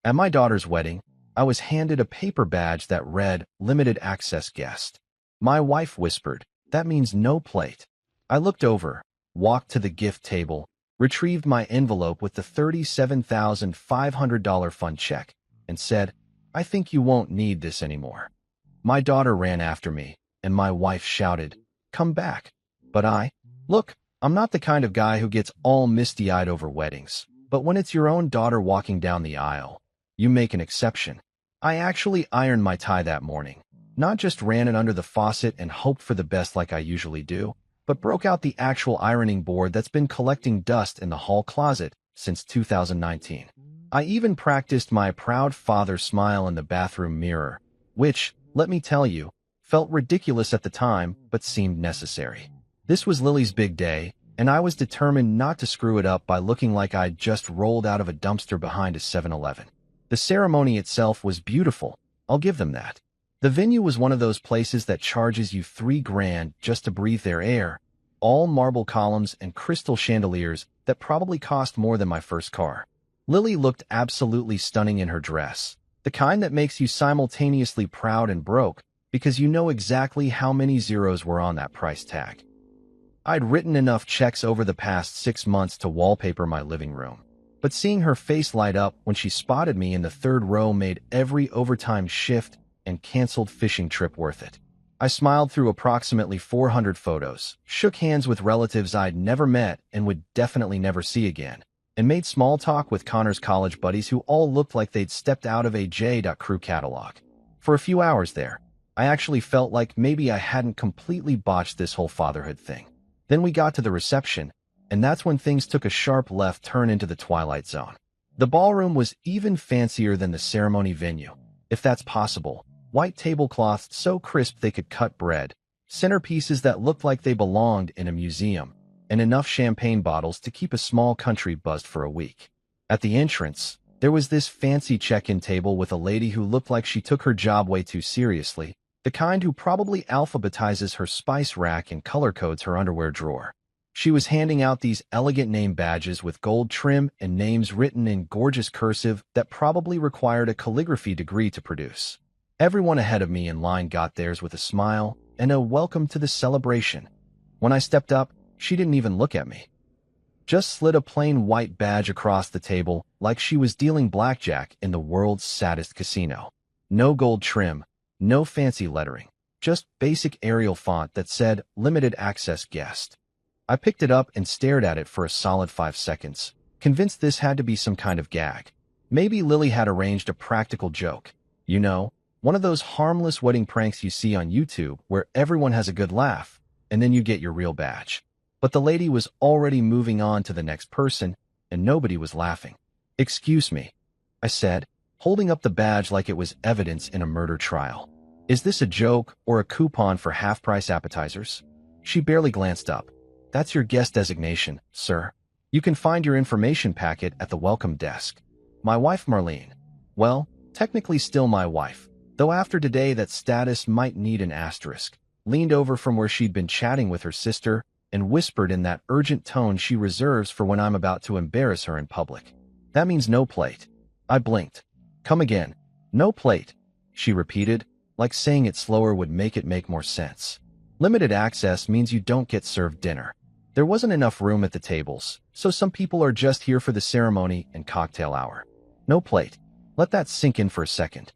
At my daughter's wedding, I was handed a paper badge that read, "Limited Access Guest." My wife whispered, "That means no plate." I looked over, walked to the gift table, retrieved my envelope with the $37,500 fund check, and said, "I think you won't need this anymore." My daughter ran after me, and my wife shouted, "Come back." But look, I'm not the kind of guy who gets all misty-eyed over weddings, but when it's your own daughter walking down the aisle, you make an exception. I actually ironed my tie that morning, not just ran it under the faucet and hoped for the best like I usually do, but broke out the actual ironing board that's been collecting dust in the hall closet since 2019. I even practiced my proud father smile in the bathroom mirror, which, let me tell you, felt ridiculous at the time but seemed necessary. This was Lily's big day, and I was determined not to screw it up by looking like I'd just rolled out of a dumpster behind a 7-Eleven. The ceremony itself was beautiful, I'll give them that. The venue was one of those places that charges you $3,000 just to breathe their air, all marble columns and crystal chandeliers that probably cost more than my first car. Lily looked absolutely stunning in her dress, the kind that makes you simultaneously proud and broke because you know exactly how many zeros were on that price tag. I'd written enough checks over the past 6 months to wallpaper my living room, but seeing her face light up when she spotted me in the third row made every overtime shift and canceled fishing trip worth it. I smiled through approximately 400 photos, shook hands with relatives I'd never met and would definitely never see again, and made small talk with Connor's college buddies who all looked like they'd stepped out of a J.Crew catalog. For a few hours there, I actually felt like maybe I hadn't completely botched this whole fatherhood thing. Then we got to the reception, and that's when things took a sharp left turn into the Twilight Zone. The ballroom was even fancier than the ceremony venue, if that's possible. White tablecloths so crisp they could cut bread, centerpieces that looked like they belonged in a museum, and enough champagne bottles to keep a small country buzzed for a week. At the entrance, there was this fancy check-in table with a lady who looked like she took her job way too seriously, the kind who probably alphabetizes her spice rack and color codes her underwear drawer. She was handing out these elegant name badges with gold trim and names written in gorgeous cursive that probably required a calligraphy degree to produce. Everyone ahead of me in line got theirs with a smile and a "welcome to the celebration." When I stepped up, she didn't even look at me. Just slid a plain white badge across the table like she was dealing blackjack in the world's saddest casino. No gold trim, no fancy lettering, just basic Arial font that said "Limited Access Guest." I picked it up and stared at it for a solid 5 seconds, convinced this had to be some kind of gag. Maybe Lily had arranged a practical joke. You know, one of those harmless wedding pranks you see on YouTube where everyone has a good laugh, and then you get your real badge. But the lady was already moving on to the next person, and nobody was laughing. "Excuse me," I said, holding up the badge like it was evidence in a murder trial. "Is this a joke or a coupon for half-price appetizers?" She barely glanced up. "That's your guest designation, sir. You can find your information packet at the welcome desk." My wife Marlene. Well, technically still my wife, though after today that status might need an asterisk, leaned over from where she'd been chatting with her sister and whispered in that urgent tone she reserves for when I'm about to embarrass her in public. "That means no plate." I blinked. "Come again." "No plate," she repeated, like saying it slower would make it make more sense. "Limited access means you don't get served dinner. There wasn't enough room at the tables, so some people are just here for the ceremony and cocktail hour. No plate." Let that sink in for a second.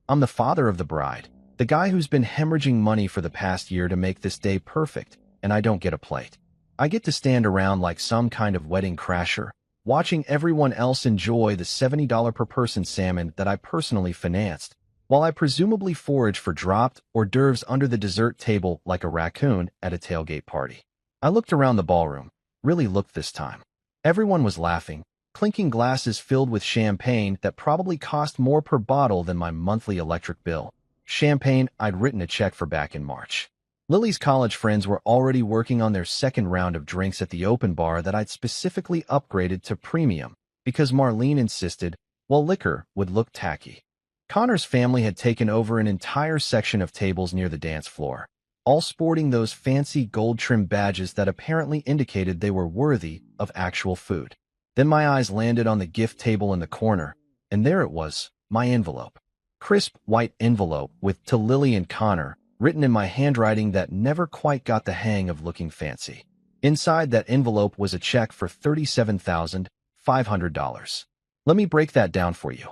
I'm the father of the bride, the guy who's been hemorrhaging money for the past year to make this day perfect, and I don't get a plate. I get to stand around like some kind of wedding crasher, watching everyone else enjoy the $70 per person salmon that I personally financed, while I presumably forage for dropped hors d'oeuvres under the dessert table like a raccoon at a tailgate party. I looked around the ballroom, really looked this time. Everyone was laughing, clinking glasses filled with champagne that probably cost more per bottle than my monthly electric bill. Champagne I'd written a check for back in March. Lily's college friends were already working on their second round of drinks at the open bar that I'd specifically upgraded to premium because Marlene insisted, while liquor would look tacky. Connor's family had taken over an entire section of tables near the dance floor, all sporting those fancy gold-trimmed badges that apparently indicated they were worthy of actual food. Then my eyes landed on the gift table in the corner, And there it was, my envelope. Crisp white envelope with "To Lily and Connor" written in my handwriting that never quite got the hang of looking fancy. Inside that envelope was a check for $37,500. Let me break that down for you.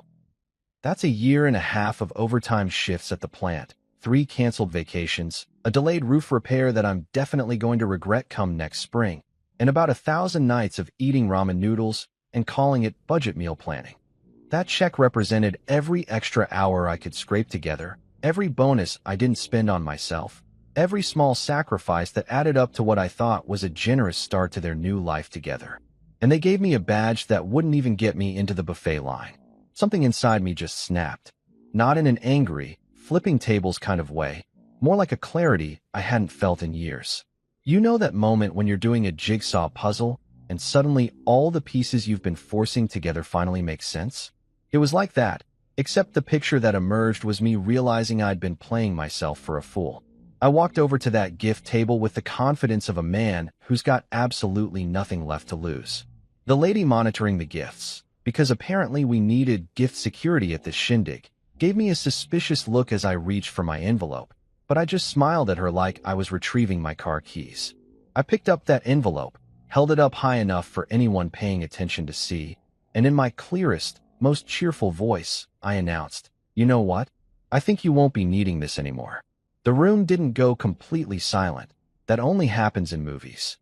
That's a year and a half of overtime shifts at the plant, 3 canceled vacations, a delayed roof repair that I'm definitely going to regret come next spring, and about 1,000 nights of eating ramen noodles and calling it budget meal planning. That check represented every extra hour I could scrape together, every bonus I didn't spend on myself, every small sacrifice that added up to what I thought was a generous start to their new life together. And they gave me a badge that wouldn't even get me into the buffet line. Something inside me just snapped. Not in an angry, flipping tables kind of way, more like a clarity I hadn't felt in years. You know that moment when you're doing a jigsaw puzzle and suddenly all the pieces you've been forcing together finally make sense? It was like that, except the picture that emerged was me realizing I'd been playing myself for a fool. I walked over to that gift table with the confidence of a man who's got absolutely nothing left to lose. The lady monitoring the gifts, because apparently we needed gift security at this shindig, gave me a suspicious look as I reached for my envelope, but I just smiled at her like I was retrieving my car keys. I picked up that envelope, held it up high enough for anyone paying attention to see, and in my clearest, most cheerful voice, I announced, "You know what? I think you won't be needing this anymore." The room didn't go completely silent. That only happens in movies.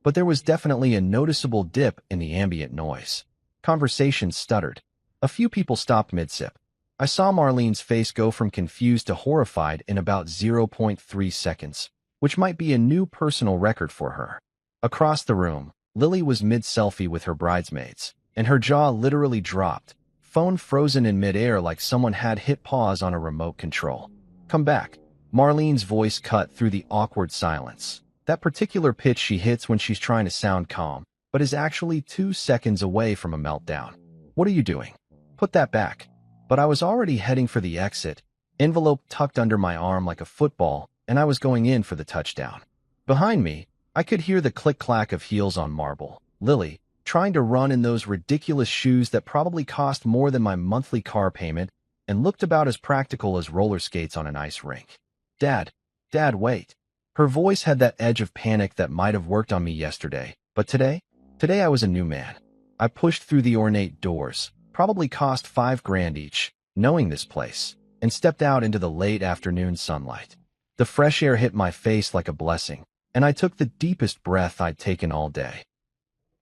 But there was definitely a noticeable dip in the ambient noise. Conversations stuttered. A few people stopped mid-sip. I saw Marlene's face go from confused to horrified in about 0.3 seconds, which might be a new personal record for her. Across the room, Lily was mid-selfie with her bridesmaids, and her jaw literally dropped, phone frozen in midair like someone had hit pause on a remote control. "Come back." Marlene's voice cut through the awkward silence. That particular pitch she hits when she's trying to sound calm, but is actually 2 seconds away from a meltdown. "What are you doing? Put that back." But I was already heading for the exit, envelope tucked under my arm like a football, and I was going in for the touchdown. Behind me, I could hear the click-clack of heels on marble. Lily, trying to run in those ridiculous shoes that probably cost more than my monthly car payment and looked about as practical as roller skates on an ice rink. Dad, wait." Her voice had that edge of panic that might have worked on me yesterday, but today I was a new man. I pushed through the ornate doors, probably cost $5,000 each, knowing this place, and stepped out into the late afternoon sunlight. The fresh air hit my face like a blessing, and I took the deepest breath I'd taken all day.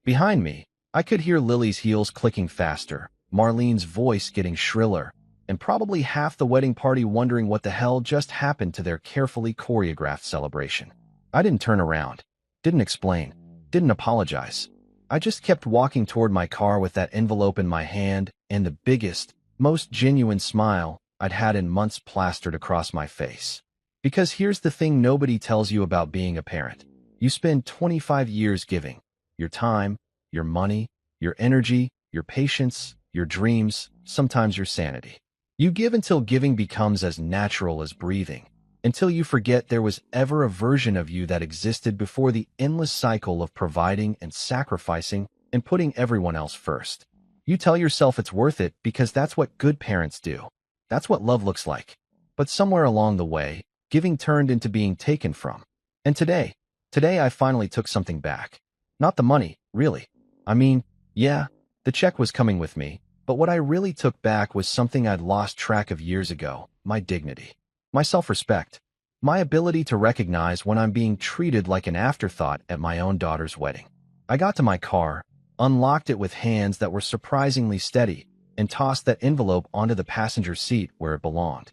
Behind me, I could hear Lily's heels clicking faster, Marlene's voice getting shriller, and probably half the wedding party wondering what the hell just happened to their carefully choreographed celebration. I didn't turn around, didn't explain, didn't apologize. I just kept walking toward my car with that envelope in my hand and the biggest, most genuine smile I'd had in months plastered across my face. Because here's the thing nobody tells you about being a parent. You spend 25 years giving. Your time, your money, your energy, your patience, your dreams, sometimes your sanity. You give until giving becomes as natural as breathing, until you forget there was ever a version of you that existed before the endless cycle of providing and sacrificing and putting everyone else first. You tell yourself it's worth it because that's what good parents do. That's what love looks like. But somewhere along the way, giving turned into being taken from. And today I finally took something back. Not the money, really. I mean, yeah, the check was coming with me, but what I really took back was something I'd lost track of years ago: my dignity, my self-respect, my ability to recognize when I'm being treated like an afterthought at my own daughter's wedding. I got to my car, unlocked it with hands that were surprisingly steady, and tossed that envelope onto the passenger seat where it belonged.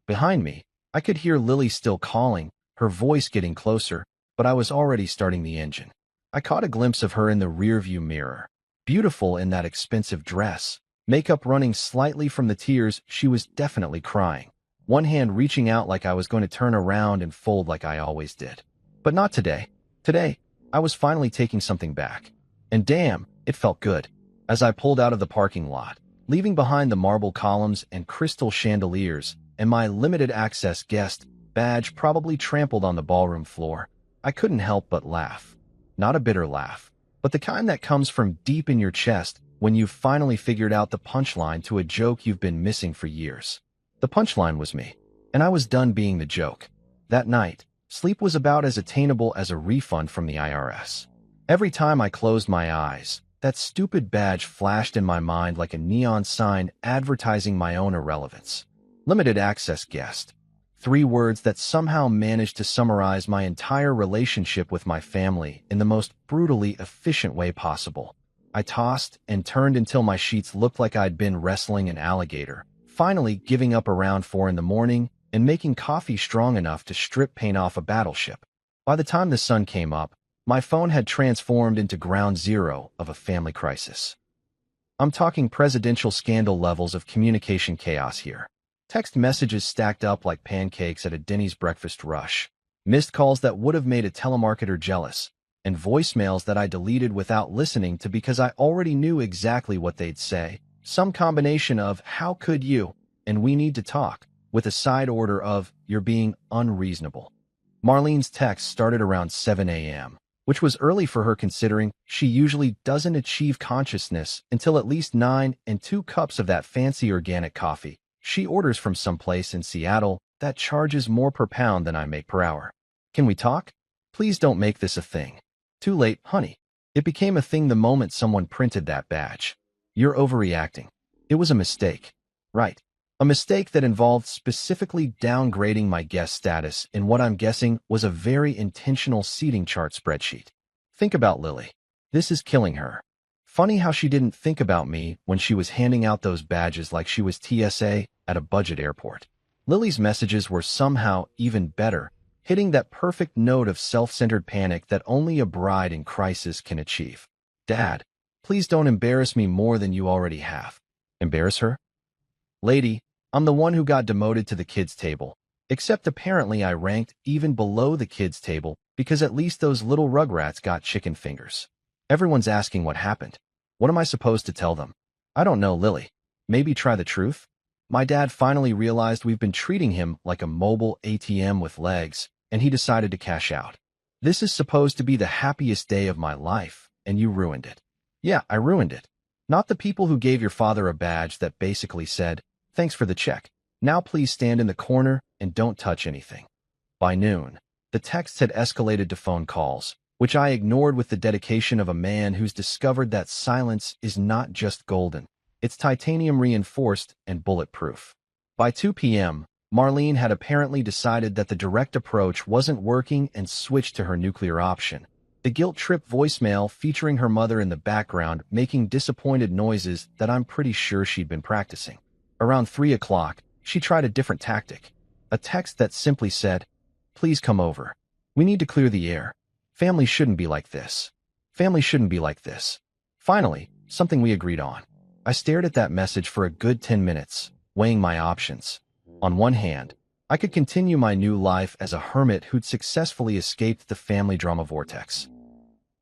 Behind me, I could hear Lily still calling, her voice getting closer, but I was already starting the engine. I caught a glimpse of her in the rearview mirror, beautiful in that expensive dress, makeup running slightly from the tears she was definitely crying, one hand reaching out like I was going to turn around and fold like I always did. But not today. Today, I was finally taking something back. And damn, it felt good. As I pulled out of the parking lot, leaving behind the marble columns and crystal chandeliers and my limited access guest badge probably trampled on the ballroom floor, I couldn't help but laugh. Not a bitter laugh, but the kind that comes from deep in your chest when you've finally figured out the punchline to a joke you've been missing for years. The punchline was me, and I was done being the joke. That night, sleep was about as attainable as a refund from the IRS. Every time I closed my eyes, that stupid badge flashed in my mind like a neon sign advertising my own irrelevance. Limited access guest. 3 words that somehow managed to summarize my entire relationship with my family in the most brutally efficient way possible. I tossed and turned until my sheets looked like I'd been wrestling an alligator, finally giving up around 4 in the morning and making coffee strong enough to strip paint off a battleship. By the time the sun came up, my phone had transformed into ground zero of a family crisis. I'm talking presidential scandal levels of communication chaos here. Text messages stacked up like pancakes at a Denny's breakfast rush, missed calls that would have made a telemarketer jealous, and voicemails that I deleted without listening to because I already knew exactly what they'd say. Some combination of, "How could you?" and "We need to talk," with a side order of, "You're being unreasonable." Marlene's text started around 7 a.m., which was early for her considering she usually doesn't achieve consciousness until at least 9 and 2 cups of that fancy organic coffee she orders from someplace in Seattle that charges more per pound than I make per hour. "Can we talk? Please don't make this a thing." "Too late, honey." It became a thing the moment someone printed that badge. "You're overreacting." It was a mistake. Right. A mistake that involved specifically downgrading my guest status in what I'm guessing was a very intentional seating chart spreadsheet. Think about Lily. This is killing her. Funny how she didn't think about me when she was handing out those badges like she was TSA at a budget airport. Lily's messages were somehow even better, hitting that perfect note of self-centered panic that only a bride in crisis can achieve. "Dad, please don't embarrass me more than you already have." Embarrass her? "Lady, I'm the one who got demoted to the kids' table, except apparently I ranked even below the kids' table because at least those little rugrats got chicken fingers. Everyone's asking what happened. What am I supposed to tell them? I don't know, Lily. Maybe try the truth?" My dad finally realized we've been treating him like a mobile ATM with legs, and he decided to cash out. "This is supposed to be the happiest day of my life, and you ruined it." "Yeah, I ruined it. Not the people who gave your father a badge that basically said, 'Thanks for the check. Now please stand in the corner and don't touch anything.'" By noon, the texts had escalated to phone calls, which I ignored with the dedication of a man who's discovered that silence is not just golden. It's titanium reinforced and bulletproof. By 2 p.m., Marlene had apparently decided that the direct approach wasn't working and switched to her nuclear option. The guilt-trip voicemail featuring her mother in the background making disappointed noises that I'm pretty sure she'd been practicing. Around 3 o'clock, she tried a different tactic. A text that simply said, "Please come over. We need to clear the air. Family shouldn't be like this. Family shouldn't be like this." Finally, something we agreed on. I stared at that message for a good 10 minutes, weighing my options. On one hand, I could continue my new life as a hermit who'd successfully escaped the family drama vortex.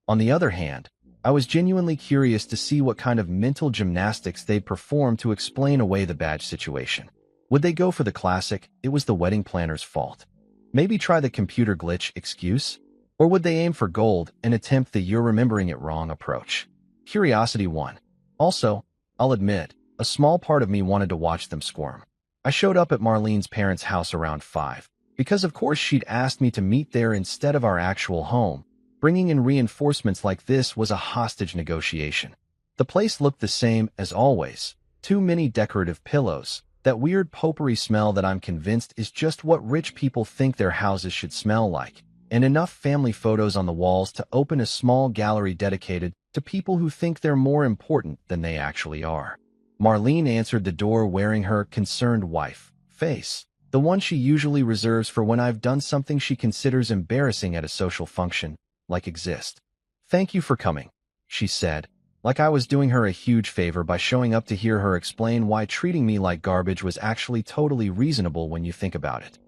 On the other hand, I was genuinely curious to see what kind of mental gymnastics they'd perform to explain away the badge situation. Would they go for the classic, "It was the wedding planner's fault"? Maybe try the computer glitch excuse? Or would they aim for gold and attempt the "you're remembering it wrong" approach? Curiosity won. Also, I'll admit, a small part of me wanted to watch them squirm. I showed up at Marlene's parents' house around 5, because of course she'd asked me to meet there instead of our actual home. Bringing in reinforcements like this was a hostage negotiation. The place looked the same as always. Too many decorative pillows, that weird potpourri smell that I'm convinced is just what rich people think their houses should smell like, and enough family photos on the walls to open a small gallery dedicated to people who think they're more important than they actually are. Marlene answered the door wearing her concerned wife face, the one she usually reserves for when I've done something she considers embarrassing at a social function, like exist. "Thank you for coming," she said, like I was doing her a huge favor by showing up to hear her explain why treating me like garbage was actually totally reasonable when you think about it.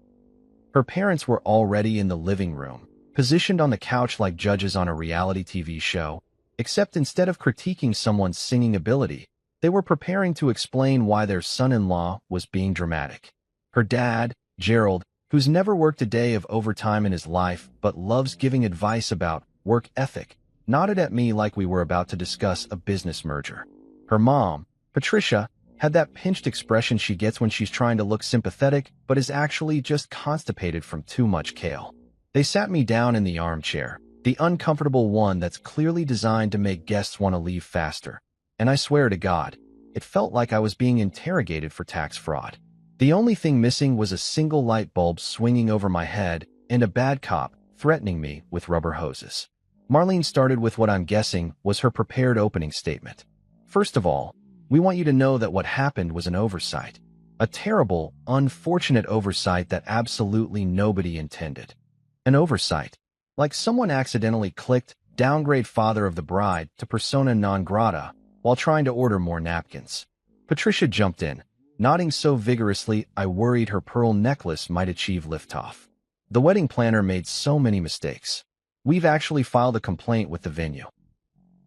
Her parents were already in the living room, positioned on the couch like judges on a reality TV show, except instead of critiquing someone's singing ability, they were preparing to explain why their son-in-law was being dramatic. Her dad, Gerald, who's never worked a day of overtime in his life but loves giving advice about work ethic, nodded at me like we were about to discuss a business merger. Her mom, Patricia, had that pinched expression she gets when she's trying to look sympathetic but is actually just constipated from too much kale. They sat me down in the armchair, the uncomfortable one that's clearly designed to make guests want to leave faster. And I swear to God, it felt like I was being interrogated for tax fraud. The only thing missing was a single light bulb swinging over my head and a bad cop threatening me with rubber hoses. Marlene started with what I'm guessing was her prepared opening statement. First of all, we want you to know that what happened was an oversight. A terrible, unfortunate oversight that absolutely nobody intended. An oversight. Like someone accidentally clicked downgrade father of the bride to persona non grata while trying to order more napkins. Patricia jumped in, nodding so vigorously I worried her pearl necklace might achieve liftoff. The wedding planner made so many mistakes. We've actually filed a complaint with the venue.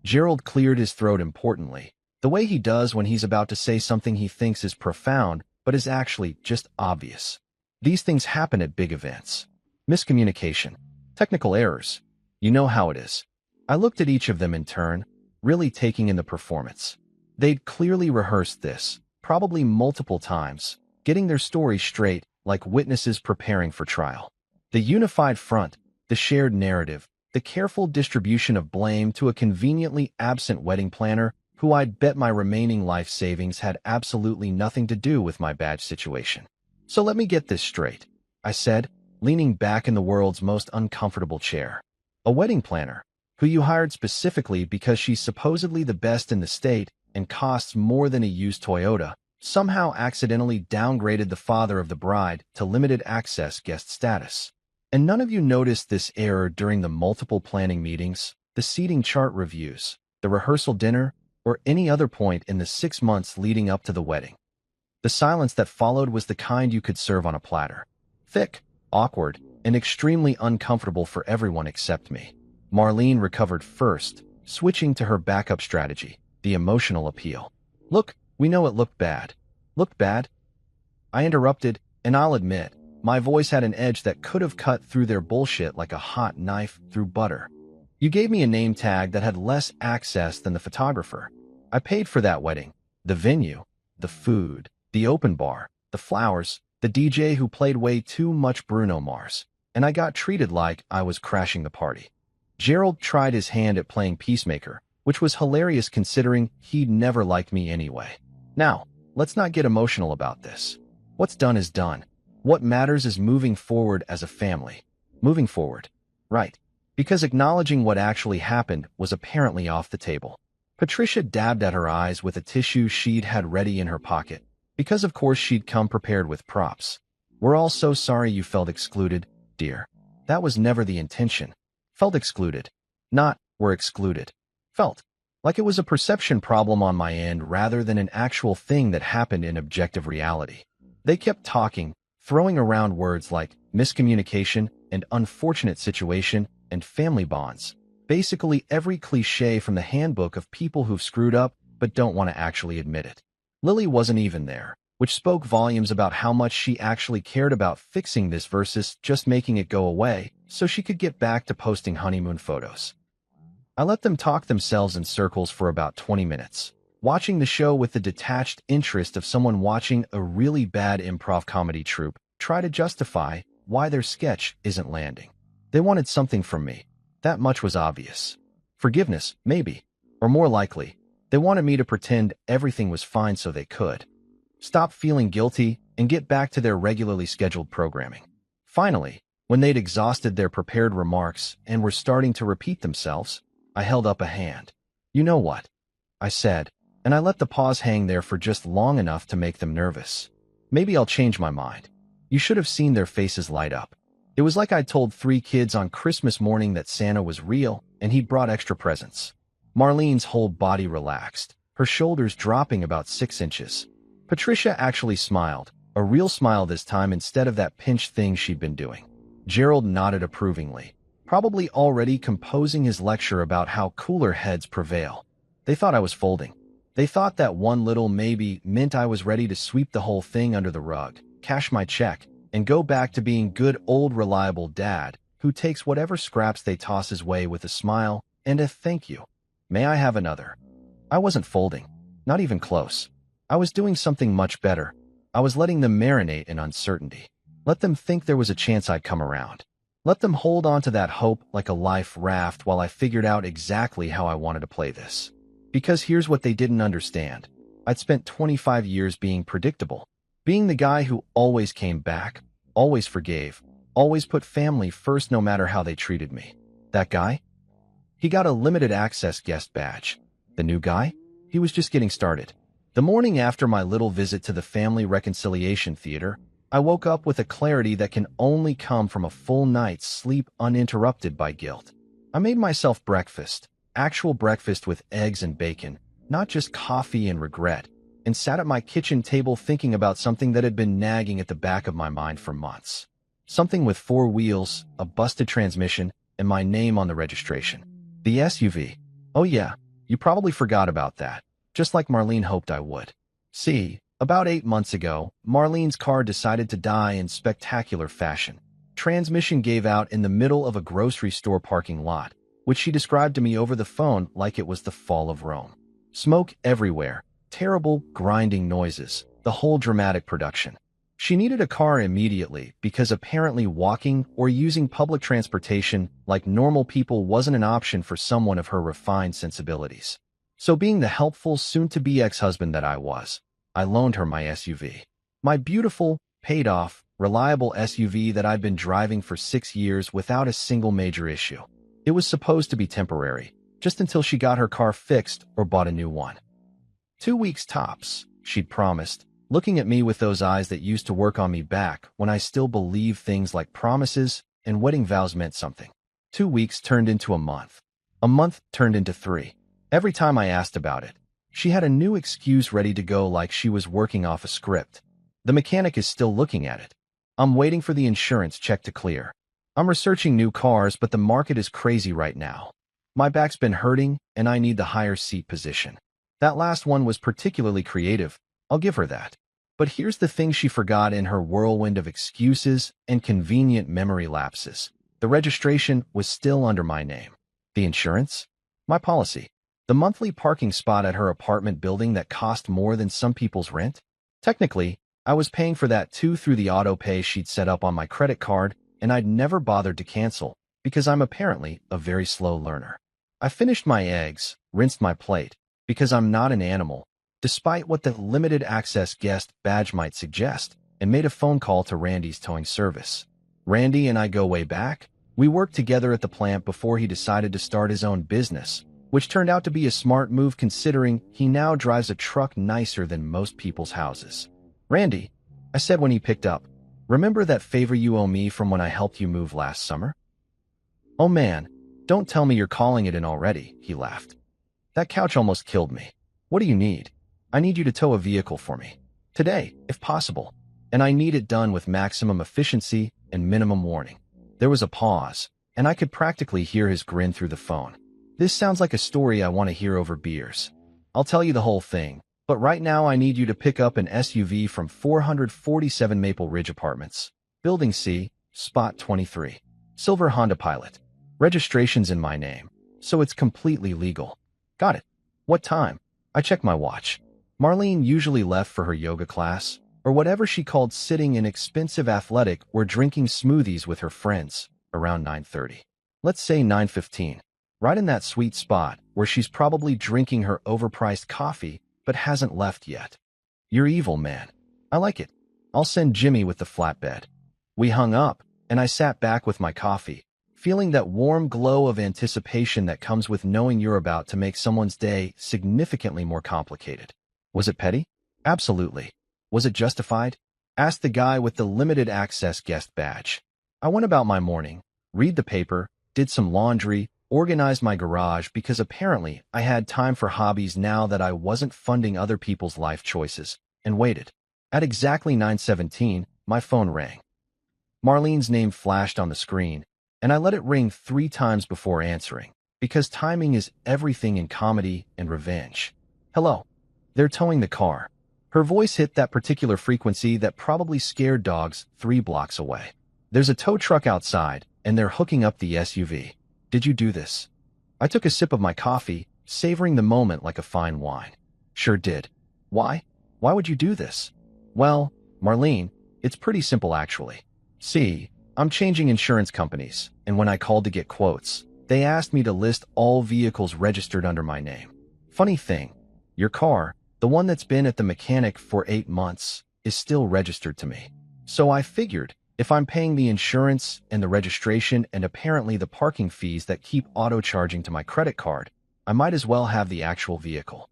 Gerald cleared his throat importantly, the way he does when he's about to say something he thinks is profound but is actually just obvious. These things happen at big events. Miscommunication. Technical errors. You know how it is. I looked at each of them in turn, really taking in the performance. They'd clearly rehearsed this, probably multiple times, getting their story straight like witnesses preparing for trial. The unified front, the shared narrative, the careful distribution of blame to a conveniently absent wedding planner who I'd bet my remaining life savings had absolutely nothing to do with my bad situation. So let me get this straight, I said, leaning back in the world's most uncomfortable chair. A wedding planner, who you hired specifically because she's supposedly the best in the state and costs more than a used Toyota, somehow accidentally downgraded the father of the bride to limited access guest status. And none of you noticed this error during the multiple planning meetings, the seating chart reviews, the rehearsal dinner, or any other point in the 6 months leading up to the wedding. The silence that followed was the kind you could serve on a platter. Thick, awkward, and extremely uncomfortable for everyone except me. Marlene recovered first, switching to her backup strategy, the emotional appeal. Look, we know it looked bad. Looked bad? I interrupted, and I'll admit, my voice had an edge that could have cut through their bullshit like a hot knife through butter. You gave me a name tag that had less access than the photographer. I paid for that wedding, the venue, the food, the open bar, the flowers, the DJ who played way too much Bruno Mars, and I got treated like I was crashing the party. Gerald tried his hand at playing peacemaker, which was hilarious considering he'd never liked me anyway. Now, let's not get emotional about this. What's done is done. What matters is moving forward as a family. Moving forward. Right. Because acknowledging what actually happened was apparently off the table. Patricia dabbed at her eyes with a tissue she'd had ready in her pocket, because of course she'd come prepared with props. We're all so sorry you felt excluded, dear. That was never the intention. Felt excluded. Not, we're excluded. Felt. Like it was a perception problem on my end rather than an actual thing that happened in objective reality. They kept talking, throwing around words like miscommunication and unfortunate situation and family bonds. Basically every cliche from the handbook of people who've screwed up but don't want to actually admit it. Lily wasn't even there, which spoke volumes about how much she actually cared about fixing this versus just making it go away so she could get back to posting honeymoon photos. I let them talk themselves in circles for about 20 minutes, watching the show with the detached interest of someone watching a really bad improv comedy troupe try to justify why their sketch isn't landing. They wanted something from me. That much was obvious. Forgiveness, maybe. Or more likely, they wanted me to pretend everything was fine so they could stop feeling guilty and get back to their regularly scheduled programming. Finally, when they'd exhausted their prepared remarks and were starting to repeat themselves, I held up a hand. You know what? I said, and I let the pause hang there for just long enough to make them nervous. Maybe I'll change my mind. You should have seen their faces light up. It was like I'd told 3 kids on Christmas morning that Santa was real and he'd brought extra presents. Marlene's whole body relaxed, her shoulders dropping about 6 inches. Patricia actually smiled, a real smile this time instead of that pinched thing she'd been doing. Gerald nodded approvingly, probably already composing his lecture about how cooler heads prevail. They thought I was folding. They thought that one little maybe meant I was ready to sweep the whole thing under the rug, cash my check, and go back to being good old reliable dad who takes whatever scraps they toss his way with a smile and a thank you. May I have another? I wasn't folding. Not even close. I was doing something much better. I was letting them marinate in uncertainty. Let them think there was a chance I'd come around. Let them hold on to that hope like a life raft while I figured out exactly how I wanted to play this. Because here's what they didn't understand. I'd spent 25 years being predictable, being the guy who always came back, always forgave, always put family first no matter how they treated me. That guy? He got a limited access guest badge. The new guy? He was just getting started. The morning after my little visit to the family reconciliation theater, I woke up with a clarity that can only come from a full night's sleep uninterrupted by guilt. I made myself breakfast, actual breakfast with eggs and bacon, not just coffee and regret, and sat at my kitchen table thinking about something that had been nagging at the back of my mind for months. Something with 4 wheels, a busted transmission, and my name on the registration. The SUV. Oh yeah, you probably forgot about that, just like Marlene hoped I would. See, about 8 months ago, Marlene's car decided to die in spectacular fashion. Transmission gave out in the middle of a grocery store parking lot, which she described to me over the phone like it was the fall of Rome. Smoke everywhere, terrible grinding noises, the whole dramatic production. She needed a car immediately because apparently walking or using public transportation like normal people wasn't an option for someone of her refined sensibilities. So being the helpful soon-to-be ex-husband that I was, I loaned her my SUV. My beautiful, paid-off, reliable SUV that I'd been driving for 6 years without a single major issue. It was supposed to be temporary, just until she got her car fixed or bought a new one. 2 weeks tops, she'd promised, looking at me with those eyes that used to work on me back when I still believed things like promises and wedding vows meant something. 2 weeks turned into a month. A month turned into 3. Every time I asked about it, she had a new excuse ready to go like she was working off a script. The mechanic is still looking at it. I'm waiting for the insurance check to clear. I'm researching new cars, but the market is crazy right now. My back's been hurting, and I need the higher seat position. That last one was particularly creative. I'll give her that. But here's the thing she forgot in her whirlwind of excuses and convenient memory lapses. The registration was still under my name. The insurance? My policy. The monthly parking spot at her apartment building that cost more than some people's rent? Technically, I was paying for that too through the auto pay she'd set up on my credit card, and I'd never bothered to cancel because I'm apparently a very slow learner. I finished my eggs, rinsed my plate, because I'm not an animal, despite what the limited access guest badge might suggest, and made a phone call to Randy's towing service. Randy and I go way back. We worked together at the plant before he decided to start his own business, which turned out to be a smart move considering he now drives a truck nicer than most people's houses. Randy, I said when he picked up, remember that favor you owe me from when I helped you move last summer? Oh man, don't tell me you're calling it in already, he laughed. That couch almost killed me. What do you need? I need you to tow a vehicle for me. Today, if possible. And I need it done with maximum efficiency and minimum warning. There was a pause, and I could practically hear his grin through the phone. This sounds like a story I want to hear over beers. I'll tell you the whole thing, but right now I need you to pick up an SUV from 447 Maple Ridge Apartments. Building C, Spot 23. Silver Honda Pilot. Registration's in my name, so it's completely legal. Got it. What time? I checked my watch. Marlene usually left for her yoga class, or whatever she called sitting in expensive athletic or drinking smoothies with her friends, around 9:30. Let's say 9:15. Right in that sweet spot where she's probably drinking her overpriced coffee but hasn't left yet. You're evil, man. I like it. I'll send Jimmy with the flatbed. We hung up, and I sat back with my coffee, feeling that warm glow of anticipation that comes with knowing you're about to make someone's day significantly more complicated. Was it petty? Absolutely. Was it justified? Asked the guy with the limited access guest badge. I went about my morning, read the paper, did some laundry, organized my garage because apparently I had time for hobbies now that I wasn't funding other people's life choices, and waited. At exactly 9:17, my phone rang. Marlene's name flashed on the screen, and I let it ring 3 times before answering, because timing is everything in comedy and revenge. Hello. They're towing the car. Her voice hit that particular frequency that probably scared dogs 3 blocks away. There's a tow truck outside, and they're hooking up the SUV. Did you do this? I took a sip of my coffee, savoring the moment like a fine wine. Sure did. Why? Why would you do this? Well, Marlene, it's pretty simple actually. See, I'm changing insurance companies, and when I called to get quotes, they asked me to list all vehicles registered under my name. Funny thing, your car, the one that's been at the mechanic for 8 months, is still registered to me. So I figured, if I'm paying the insurance and the registration and apparently the parking fees that keep auto-charging to my credit card, I might as well have the actual vehicle.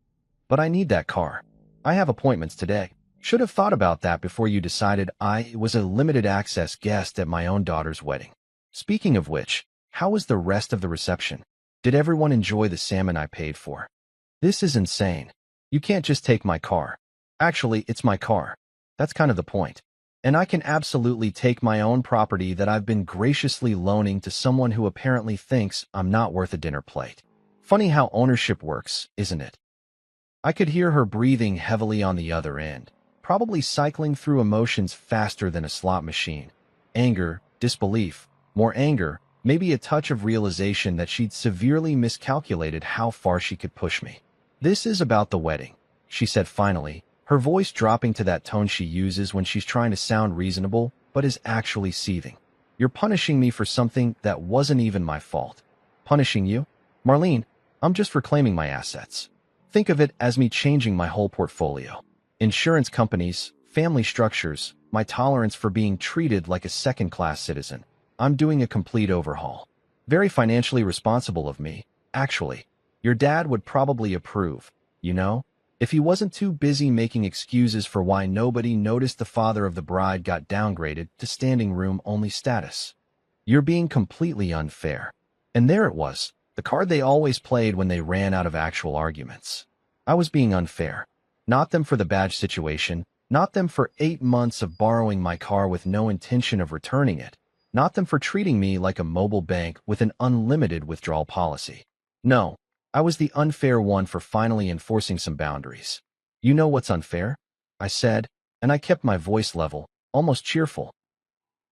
But I need that car. I have appointments today. Should have thought about that before you decided I was a limited access guest at my own daughter's wedding. Speaking of which, how was the rest of the reception? Did everyone enjoy the salmon I paid for? This is insane. You can't just take my car. Actually, it's my car. That's kind of the point. And I can absolutely take my own property that I've been graciously loaning to someone who apparently thinks I'm not worth a dinner plate. Funny how ownership works, isn't it? I could hear her breathing heavily on the other end, probably cycling through emotions faster than a slot machine. Anger, disbelief, more anger, maybe a touch of realization that she'd severely miscalculated how far she could push me. This is about the wedding, she said finally, her voice dropping to that tone she uses when she's trying to sound reasonable but is actually seething. You're punishing me for something that wasn't even my fault. Punishing you? Marlene, I'm just reclaiming my assets. Think of it as me changing my whole portfolio. Insurance companies, family structures, my tolerance for being treated like a second-class citizen. I'm doing a complete overhaul. Very financially responsible of me, actually. Your dad would probably approve, you know? If he wasn't too busy making excuses for why nobody noticed the father of the bride got downgraded to standing room only status. You're being completely unfair. And there it was, the card they always played when they ran out of actual arguments. I was being unfair. Not them for the badge situation, not them for 8 months of borrowing my car with no intention of returning it, not them for treating me like a mobile bank with an unlimited withdrawal policy. No, I was the unfair one for finally enforcing some boundaries. You know what's unfair? I said, and I kept my voice level, almost cheerful.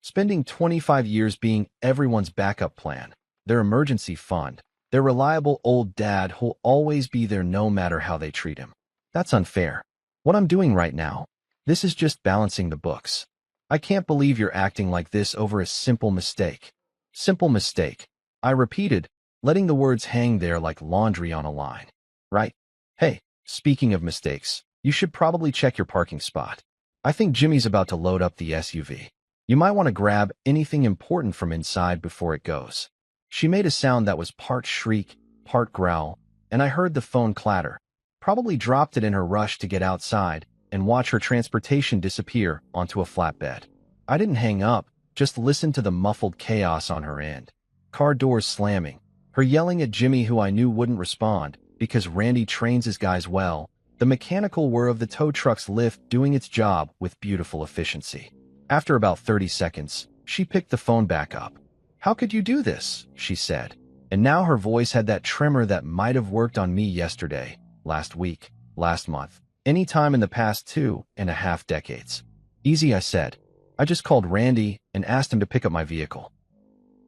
Spending 25 years being everyone's backup plan, their emergency fund, their reliable old dad who'll always be there no matter how they treat him. That's unfair. What I'm doing right now, this is just balancing the books. I can't believe you're acting like this over a simple mistake. Simple mistake, I repeated, letting the words hang there like laundry on a line. Right? Hey, speaking of mistakes, you should probably check your parking spot. I think Jimmy's about to load up the SUV. You might want to grab anything important from inside before it goes. She made a sound that was part shriek, part growl, and I heard the phone clatter. Probably dropped it in her rush to get outside and watch her transportation disappear onto a flatbed. I didn't hang up, just listened to the muffled chaos on her end. Car doors slamming, her yelling at Jimmy who I knew wouldn't respond because Randy trains his guys well, the mechanical whir of the tow truck's lift doing its job with beautiful efficiency. After about 30 seconds, she picked the phone back up. How could you do this? She said. And now her voice had that tremor that might have worked on me yesterday, last week, last month, any time in the past 2.5 decades. Easy, I said. I just called Randy and asked him to pick up my vehicle.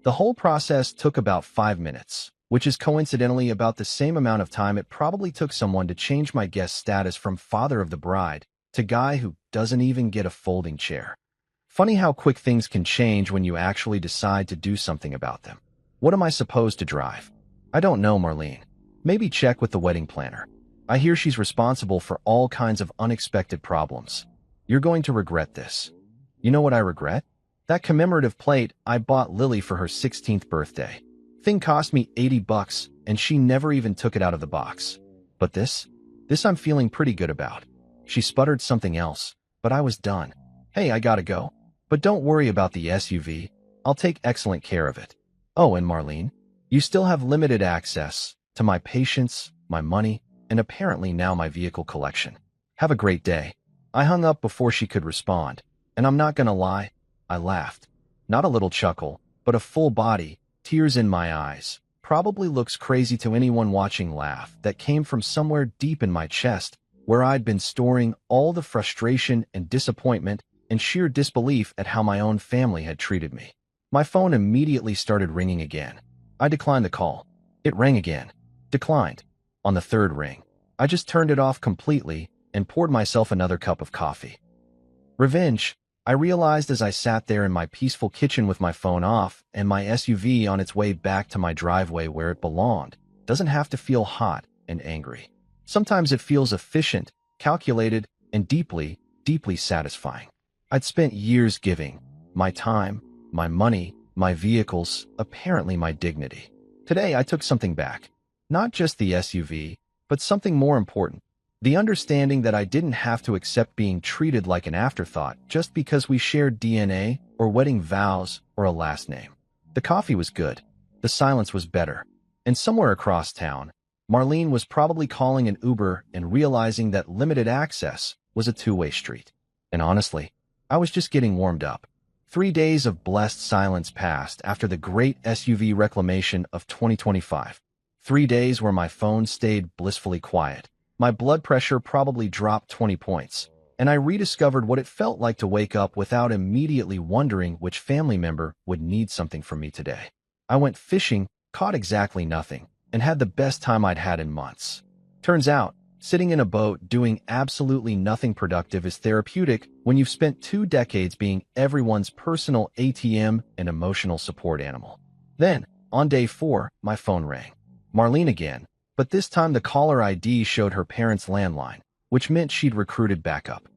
The whole process took about 5 minutes, which is coincidentally about the same amount of time it probably took someone to change my guest status from father of the bride to guy who doesn't even get a folding chair. Funny how quick things can change when you actually decide to do something about them. What am I supposed to drive? I don't know, Marlene. Maybe check with the wedding planner. I hear she's responsible for all kinds of unexpected problems. You're going to regret this. You know what I regret? That commemorative plate I bought Lily for her 16th birthday. Thing cost me $80 and she never even took it out of the box. But this I'm feeling pretty good about. She sputtered something else, but I was done. Hey, I gotta go. But don't worry about the SUV. I'll take excellent care of it. Oh, and Marlene, you still have limited access to my patience, my money, and apparently now my vehicle collection. Have a great day. I hung up before she could respond, and I'm not gonna lie, I laughed. Not a little chuckle, but a full body, tears in my eyes. Probably looks crazy to anyone watching laugh that came from somewhere deep in my chest, where I'd been storing all the frustration and disappointment and sheer disbelief at how my own family had treated me. My phone immediately started ringing again. I declined the call. It rang again. Declined. On the third ring, I just turned it off completely and poured myself another cup of coffee. Revenge, I realized as I sat there in my peaceful kitchen with my phone off and my SUV on its way back to my driveway where it belonged, doesn't have to feel hot and angry. Sometimes it feels efficient, calculated, and deeply, deeply satisfying. I'd spent years giving my time, my money, my vehicles, apparently my dignity. Today I took something back. Not just the SUV, but something more important. The understanding that I didn't have to accept being treated like an afterthought just because we shared DNA or wedding vows or a last name. The coffee was good. The silence was better. And somewhere across town, Marlene was probably calling an Uber and realizing that limited access was a two-way street. And honestly, I was just getting warmed up. 3 days of blessed silence passed after the great SUV reclamation of 2025. 3 days where my phone stayed blissfully quiet. My blood pressure probably dropped 20 points, and I rediscovered what it felt like to wake up without immediately wondering which family member would need something from me today. I went fishing, caught exactly nothing, and had the best time I'd had in months. Turns out, sitting in a boat doing absolutely nothing productive is therapeutic when you've spent 2 decades being everyone's personal ATM and emotional support animal. Then, on day 4, my phone rang. Marlene again, but this time the caller ID showed her parents' landline, which meant she'd recruited backup.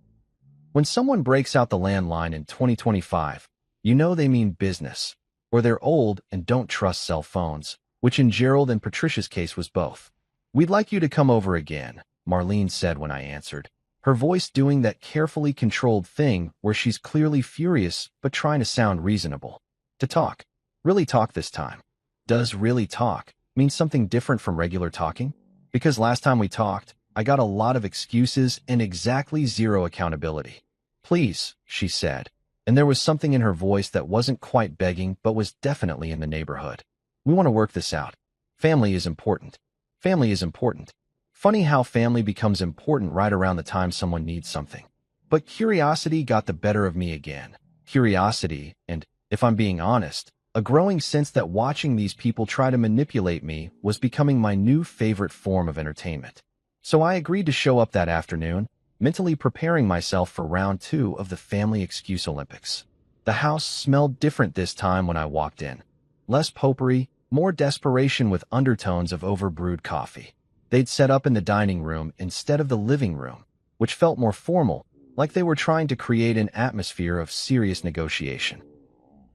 When someone breaks out the landline in 2025, you know they mean business, or they're old and don't trust cell phones, which in Gerald and Patricia's case was both. "We'd like you to come over again," Marlene said when I answered, her voice doing that carefully controlled thing where she's clearly furious but trying to sound reasonable. To talk. Really talk this time. Does really talk mean something different from regular talking? Because last time we talked, I got a lot of excuses and exactly zero accountability. "Please," she said, and there was something in her voice that wasn't quite begging but was definitely in the neighborhood. "We want to work this out. Family is important. Family is important." Funny how family becomes important right around the time someone needs something. But curiosity got the better of me again. Curiosity, and, if I'm being honest, a growing sense that watching these people try to manipulate me was becoming my new favorite form of entertainment. So I agreed to show up that afternoon, mentally preparing myself for round 2 of the Family Excuse Olympics. The house smelled different this time when I walked in. Less potpourri, more desperation with undertones of overbrewed coffee. They'd set up in the dining room instead of the living room, which felt more formal, like they were trying to create an atmosphere of serious negotiation.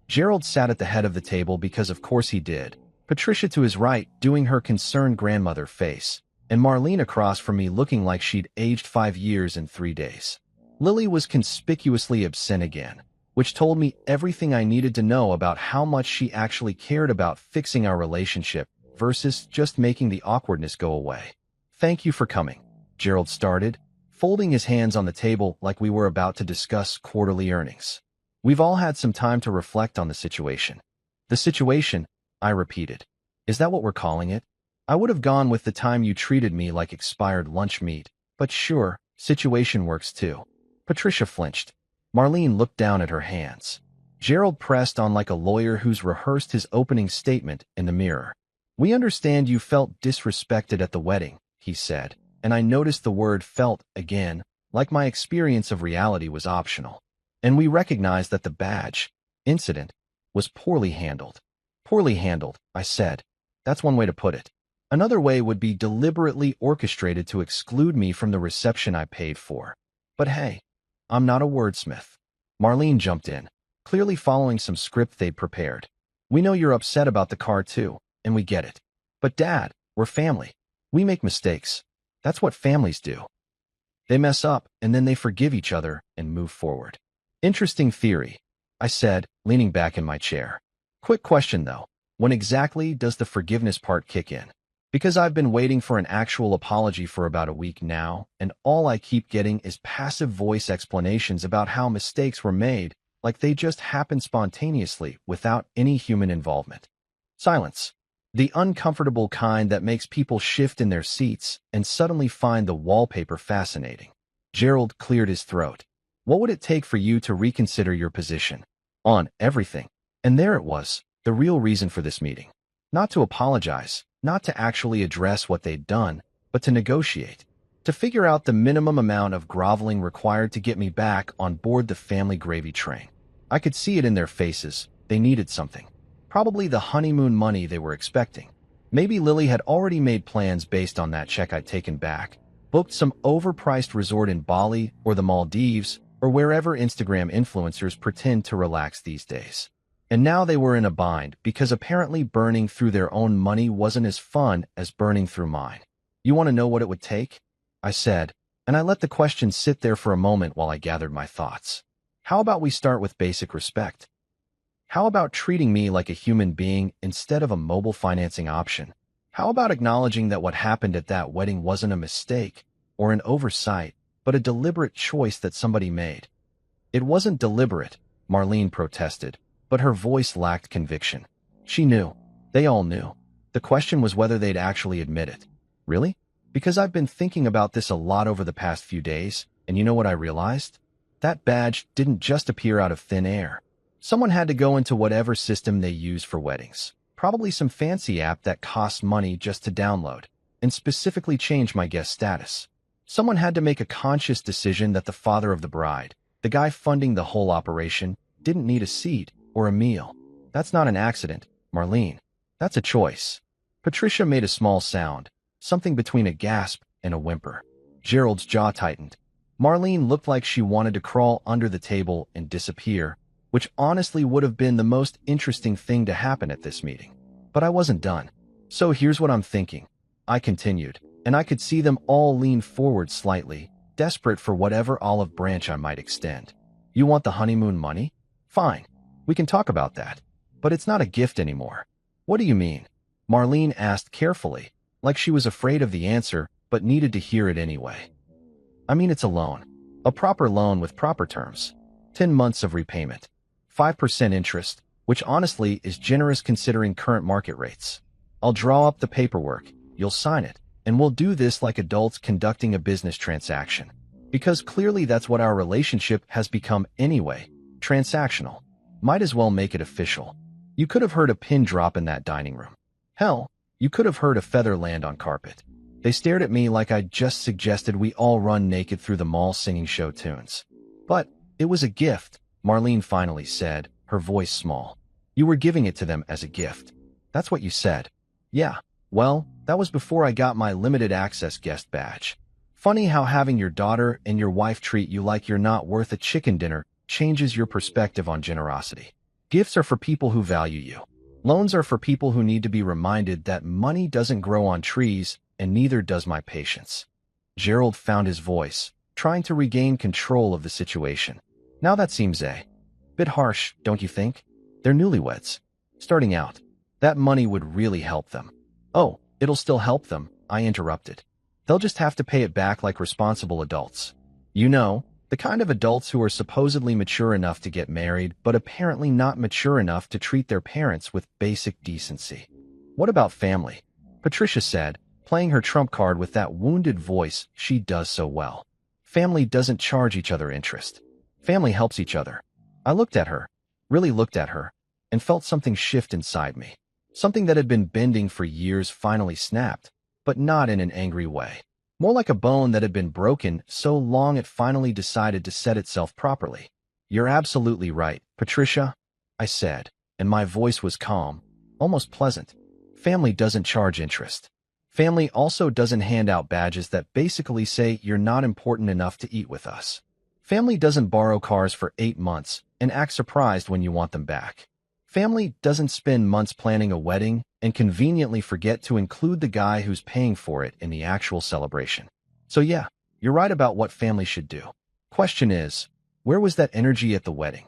Gerald sat at the head of the table because of course he did, Patricia to his right doing her concerned grandmother face, and Marlene across from me looking like she'd aged 5 years in 3 days. Lily was conspicuously absent again, which told me everything I needed to know about how much she actually cared about fixing our relationship versus just making the awkwardness go away. "Thank you for coming," Gerald started, folding his hands on the table like we were about to discuss quarterly earnings. "We've all had some time to reflect on the situation." "The situation," I repeated. "Is that what we're calling it? I would have gone with the time you treated me like expired lunch meat, but sure, situation works too." Patricia flinched. Marlene looked down at her hands. Gerald pressed on like a lawyer who's rehearsed his opening statement in the mirror. "We understand you felt disrespected at the wedding," he said, and I noticed the word felt again, like my experience of reality was optional. "And we recognize that the badge incident was poorly handled." "Poorly handled," I said. "That's one way to put it. Another way would be deliberately orchestrated to exclude me from the reception I paid for. But hey, I'm not a wordsmith." Marlene jumped in, clearly following some script they'd prepared. "We know you're upset about the car too, and we get it. But Dad, we're family. We make mistakes. That's what families do. They mess up, and then they forgive each other and move forward." "Interesting theory," I said, leaning back in my chair. "Quick question though, when exactly does the forgiveness part kick in? Because I've been waiting for an actual apology for about a week now, and all I keep getting is passive voice explanations about how mistakes were made, like they just happened spontaneously without any human involvement." Silence. The uncomfortable kind that makes people shift in their seats and suddenly find the wallpaper fascinating. Gerald cleared his throat. "What would it take for you to reconsider your position on everything?" And there it was, the real reason for this meeting. Not to apologize, not to actually address what they'd done, but to negotiate. to figure out the minimum amount of groveling required to get me back on board the family gravy train. I could see it in their faces. They needed something. Probably the honeymoon money they were expecting. Maybe Lily had already made plans based on that check I'd taken back, booked some overpriced resort in Bali or the Maldives or wherever Instagram influencers pretend to relax these days. And now they were in a bind because apparently burning through their own money wasn't as fun as burning through mine. You want to know what it would take? I said, and I let the question sit there for a moment while I gathered my thoughts. How about we start with basic respect? How about treating me like a human being instead of a mobile financing option? How about acknowledging that what happened at that wedding wasn't a mistake or an oversight, but a deliberate choice that somebody made? It wasn't deliberate, Marlene protested, but her voice lacked conviction. She knew. They all knew. The question was whether they'd actually admit it. Really? Because I've been thinking about this a lot over the past few days, and you know what I realized? That badge didn't just appear out of thin air. Someone had to go into whatever system they use for weddings, probably some fancy app that costs money just to download, and specifically change my guest status. Someone had to make a conscious decision that the father of the bride, the guy funding the whole operation, didn't need a seat or a meal. That's not an accident, Marlene. That's a choice. Patricia made a small sound, something between a gasp and a whimper. Gerald's jaw tightened. Marlene looked like she wanted to crawl under the table and disappear, which honestly would have been the most interesting thing to happen at this meeting. But I wasn't done. So here's what I'm thinking, I continued, and I could see them all lean forward slightly, desperate for whatever olive branch I might extend. You want the honeymoon money? Fine. We can talk about that. But it's not a gift anymore. What do you mean? Marlene asked carefully, like she was afraid of the answer, but needed to hear it anyway. I mean, it's a loan. A proper loan with proper terms. 10 months of repayment. 5% interest, which honestly is generous considering current market rates. I'll draw up the paperwork, you'll sign it, and we'll do this like adults conducting a business transaction. Because clearly that's what our relationship has become anyway, transactional. Might as well make it official. You could have heard a pin drop in that dining room. Hell, you could have heard a feather land on carpet. They stared at me like I'd just suggested we all run naked through the mall singing show tunes. But it was a gift, Marlene finally said, her voice small. You were giving it to them as a gift. That's what you said. Yeah, well, that was before I got my limited access guest badge. Funny how having your daughter and your wife treat you like you're not worth a chicken dinner changes your perspective on generosity. Gifts are for people who value you. Loans are for people who need to be reminded that money doesn't grow on trees, and neither does my patience. Gerald found his voice, trying to regain control of the situation. Now that seems a bit harsh, don't you think? They're newlyweds. Starting out. That money would really help them. Oh, it'll still help them, I interrupted. They'll just have to pay it back like responsible adults. You know, the kind of adults who are supposedly mature enough to get married, but apparently not mature enough to treat their parents with basic decency. What about family? Patricia said, playing her trump card with that wounded voice she does so well. Family doesn't charge each other interest. Family helps each other. I looked at her, really looked at her, and felt something shift inside me. Something that had been bending for years finally snapped, but not in an angry way. More like a bone that had been broken so long it finally decided to set itself properly. You're absolutely right, Patricia, I said, and my voice was calm, almost pleasant. Family doesn't charge interest. Family also doesn't hand out badges that basically say you're not important enough to eat with us. Family doesn't borrow cars for 8 months and act surprised when you want them back. Family doesn't spend months planning a wedding and conveniently forget to include the guy who's paying for it in the actual celebration. So yeah, you're right about what family should do. Question is, where was that energy at the wedding?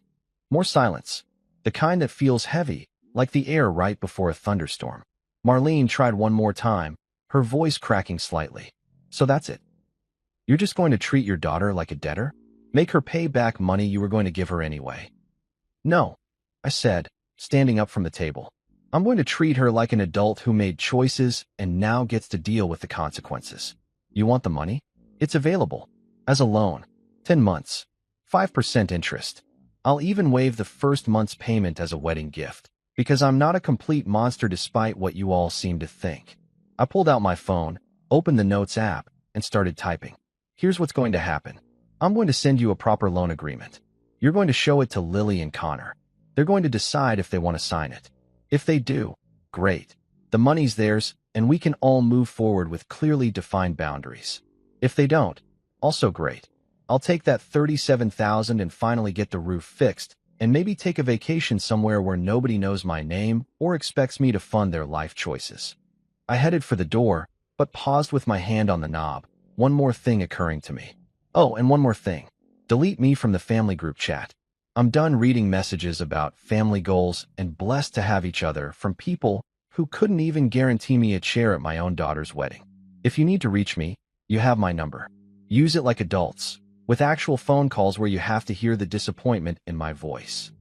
More silence. The kind that feels heavy, like the air right before a thunderstorm. Marlene tried one more time, her voice cracking slightly. So that's it. You're just going to treat your daughter like a debtor? Make her pay back money you were going to give her anyway? No, I said, standing up from the table. I'm going to treat her like an adult who made choices and now gets to deal with the consequences. You want the money? It's available. As a loan. 10 months. 5% interest. I'll even waive the first month's payment as a wedding gift, because I'm not a complete monster despite what you all seem to think. I pulled out my phone, opened the Notes app, and started typing. Here's what's going to happen. I'm going to send you a proper loan agreement. You're going to show it to Lily and Connor. They're going to decide if they want to sign it. If they do, great. The money's theirs, and we can all move forward with clearly defined boundaries. If they don't, also great. I'll take that $37,000 and finally get the roof fixed, and maybe take a vacation somewhere where nobody knows my name or expects me to fund their life choices. I headed for the door, but paused with my hand on the knob, one more thing occurring to me. Oh, and one more thing. Delete me from the family group chat. I'm done reading messages about family goals and blessed to have each other from people who couldn't even guarantee me a chair at my own daughter's wedding. If you need to reach me, you have my number. Use it like adults, with actual phone calls where you have to hear the disappointment in my voice.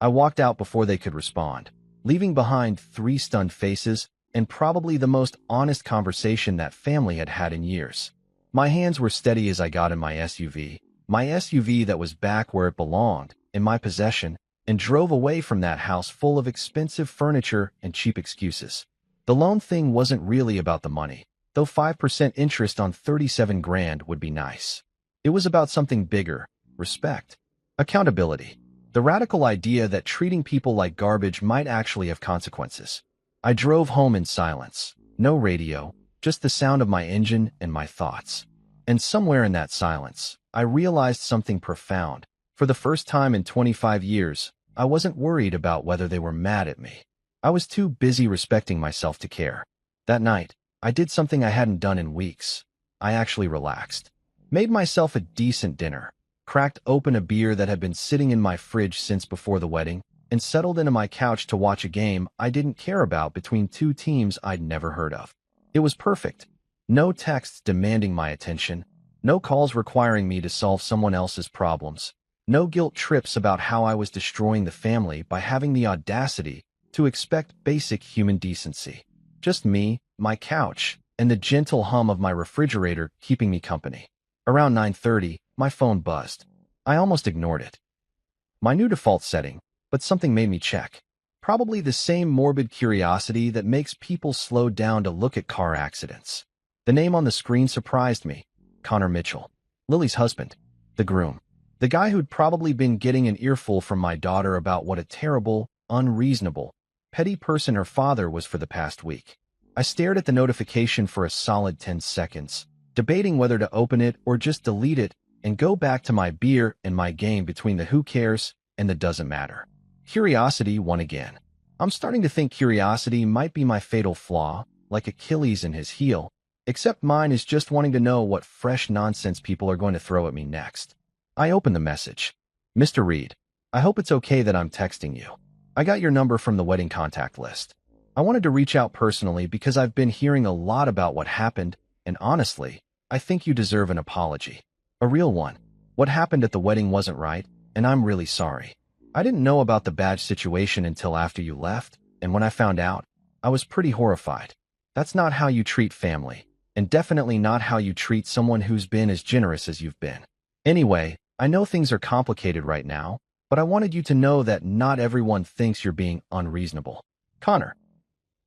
I walked out before they could respond, leaving behind 3 stunned faces and probably the most honest conversation that family had had in years. My hands were steady as I got in my SUV that was back where it belonged, in my possession, and drove away from that house full of expensive furniture and cheap excuses. The loan thing wasn't really about the money, though 5% interest on 37 grand would be nice. It was about something bigger: respect, accountability, the radical idea that treating people like garbage might actually have consequences. I drove home in silence, no radio, just the sound of my engine and my thoughts. And somewhere in that silence, I realized something profound. For the first time in 25 years, I wasn't worried about whether they were mad at me. I was too busy respecting myself to care. That night, I did something I hadn't done in weeks. I actually relaxed. Made myself a decent dinner, cracked open a beer that had been sitting in my fridge since before the wedding, and settled into my couch to watch a game I didn't care about between 2 teams I'd never heard of. It was perfect. No texts demanding my attention, no calls requiring me to solve someone else's problems, no guilt trips about how I was destroying the family by having the audacity to expect basic human decency. Just me, my couch, and the gentle hum of my refrigerator keeping me company. Around 9:30, my phone buzzed. I almost ignored it. My new default setting, but something made me check. Probably the same morbid curiosity that makes people slow down to look at car accidents. The name on the screen surprised me. Connor Mitchell. Lily's husband. The groom. The guy who'd probably been getting an earful from my daughter about what a terrible, unreasonable, petty person her father was for the past week. I stared at the notification for a solid 10 seconds, debating whether to open it or just delete it and go back to my beer and my game between the who cares and the doesn't matter. Curiosity won again. I'm starting to think curiosity might be my fatal flaw, like Achilles in his heel, except mine is just wanting to know what fresh nonsense people are going to throw at me next. I opened the message. Mr. Reed, I hope it's okay that I'm texting you. I got your number from the wedding contact list. I wanted to reach out personally because I've been hearing a lot about what happened, and honestly, I think you deserve an apology. A real one. What happened at the wedding wasn't right, and I'm really sorry. I didn't know about the badge situation until after you left, and when I found out, I was pretty horrified. That's not how you treat family, and definitely not how you treat someone who's been as generous as you've been. Anyway, I know things are complicated right now, but I wanted you to know that not everyone thinks you're being unreasonable. Connor.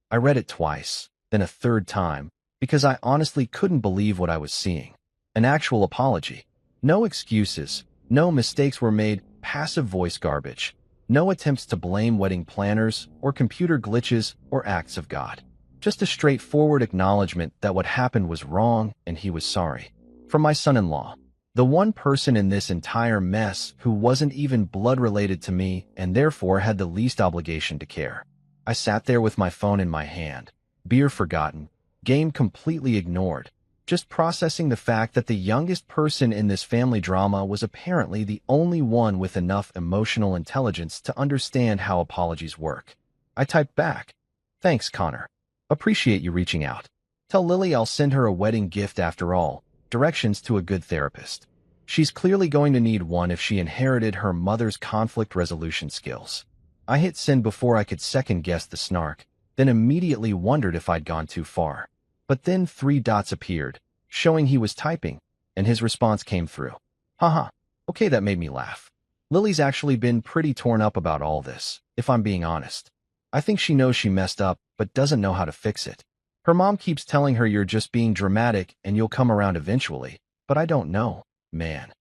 I read it twice, then a third time, because I honestly couldn't believe what I was seeing. An actual apology. No excuses, no mistakes were made, passive voice garbage. No attempts to blame wedding planners or computer glitches or acts of God. Just a straightforward acknowledgement that what happened was wrong and he was sorry. From my son-in-law. The one person in this entire mess who wasn't even blood-related to me and therefore had the least obligation to care. I sat there with my phone in my hand, beer forgotten, game completely ignored, just processing the fact that the youngest person in this family drama was apparently the only one with enough emotional intelligence to understand how apologies work. I typed back, "Thanks, Connor. Appreciate you reaching out. Tell Lily I'll send her a wedding gift after all. Directions to a good therapist. She's clearly going to need one if she inherited her mother's conflict resolution skills." I hit send before I could second-guess the snark, then immediately wondered if I'd gone too far. But then 3 dots appeared, showing he was typing, and his response came through. Haha, okay, that made me laugh. Lily's actually been pretty torn up about all this, if I'm being honest. I think she knows she messed up, but doesn't know how to fix it. Her mom keeps telling her you're just being dramatic and you'll come around eventually, but I don't know, man.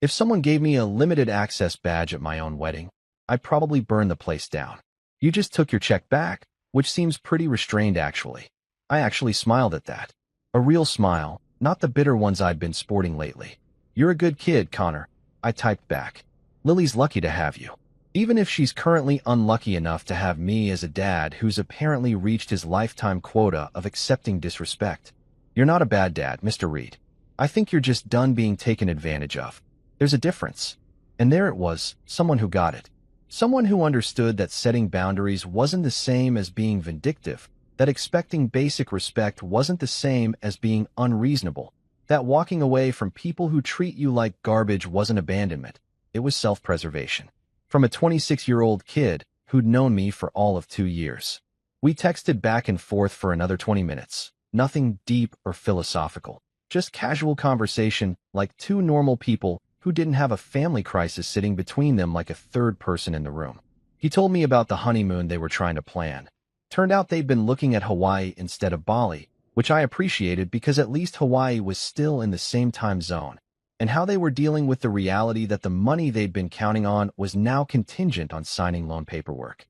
If someone gave me a limited access badge at my own wedding, I'd probably burn the place down. You just took your check back, which seems pretty restrained actually. I actually smiled at that. A real smile, not the bitter ones I'd been sporting lately. You're a good kid, Connor. I typed back. Lily's lucky to have you. Even if she's currently unlucky enough to have me as a dad who's apparently reached his lifetime quota of accepting disrespect. You're not a bad dad, Mr. Reed. I think you're just done being taken advantage of. There's a difference. And there it was, someone who got it. Someone who understood that setting boundaries wasn't the same as being vindictive, that expecting basic respect wasn't the same as being unreasonable, that walking away from people who treat you like garbage wasn't abandonment, it was self-preservation. From a 26-year-old kid who'd known me for all of 2 years. We texted back and forth for another 20 minutes. Nothing deep or philosophical. Just casual conversation like two normal people who didn't have a family crisis sitting between them like a third person in the room. He told me about the honeymoon they were trying to plan. Turned out they'd been looking at Hawaii instead of Bali, which I appreciated because at least Hawaii was still in the same time zone, and how they were dealing with the reality that the money they'd been counting on was now contingent on signing loan paperwork.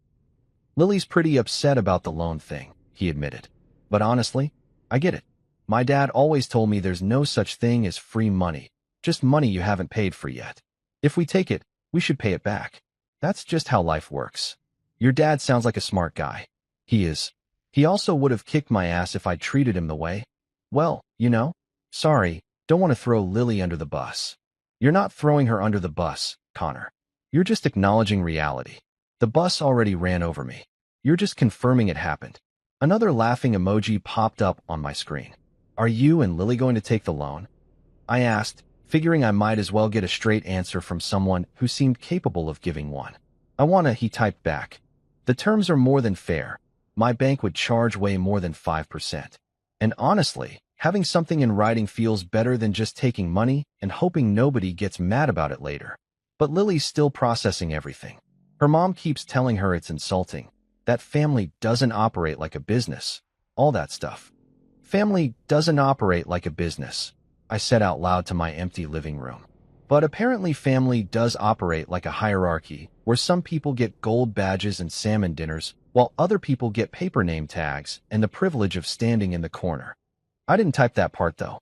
Lily's pretty upset about the loan thing, he admitted. But honestly, I get it. My dad always told me there's no such thing as free money, just money you haven't paid for yet. If we take it, we should pay it back. That's just how life works. Your dad sounds like a smart guy. He is. He also would have kicked my ass if I'd treated him the way. Well, you know. Sorry, don't want to throw Lily under the bus. You're not throwing her under the bus, Connor. You're just acknowledging reality. The bus already ran over me. You're just confirming it happened. Another laughing emoji popped up on my screen. Are you and Lily going to take the loan? I asked, figuring I might as well get a straight answer from someone who seemed capable of giving one. I wanna, he typed back. The terms are more than fair. My bank would charge way more than 5%. And honestly, having something in writing feels better than just taking money and hoping nobody gets mad about it later. But Lily's still processing everything. Her mom keeps telling her it's insulting. That family doesn't operate like a business. All that stuff. Family doesn't operate like a business, I said out loud to my empty living room. But apparently family does operate like a hierarchy where some people get gold badges and salmon dinners while other people get paper name tags and the privilege of standing in the corner. I didn't type that part though.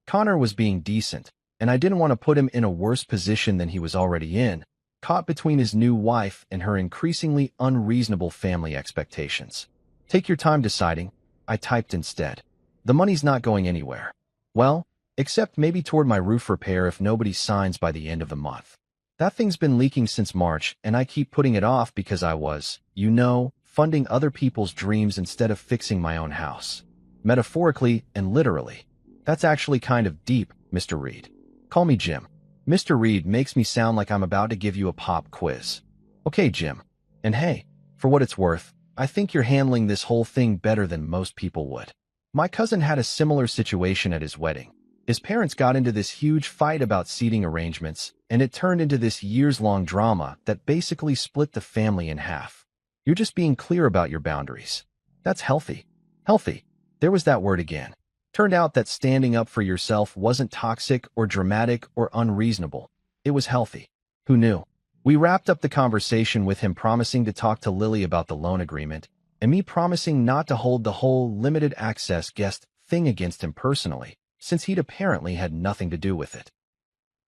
Connor was being decent, and I didn't want to put him in a worse position than he was already in, caught between his new wife and her increasingly unreasonable family expectations. Take your time deciding, I typed instead. The money's not going anywhere. Well, except maybe toward my roof repair if nobody signs by the end of the month. That thing's been leaking since March, and I keep putting it off because I was, you know, funding other people's dreams instead of fixing my own house. Metaphorically and literally. That's actually kind of deep, Mr. Reed. Call me Jim. Mr. Reed makes me sound like I'm about to give you a pop quiz. Okay, Jim. And hey, for what it's worth, I think you're handling this whole thing better than most people would. My cousin had a similar situation at his wedding. His parents got into this huge fight about seating arrangements, and it turned into this years-long drama that basically split the family in half. You're just being clear about your boundaries. That's healthy. Healthy. There was that word again. Turned out that standing up for yourself wasn't toxic or dramatic or unreasonable. It was healthy. Who knew? We wrapped up the conversation with him promising to talk to Lily about the loan agreement, and me promising not to hold the whole limited access guest thing against him personally, since he'd apparently had nothing to do with it.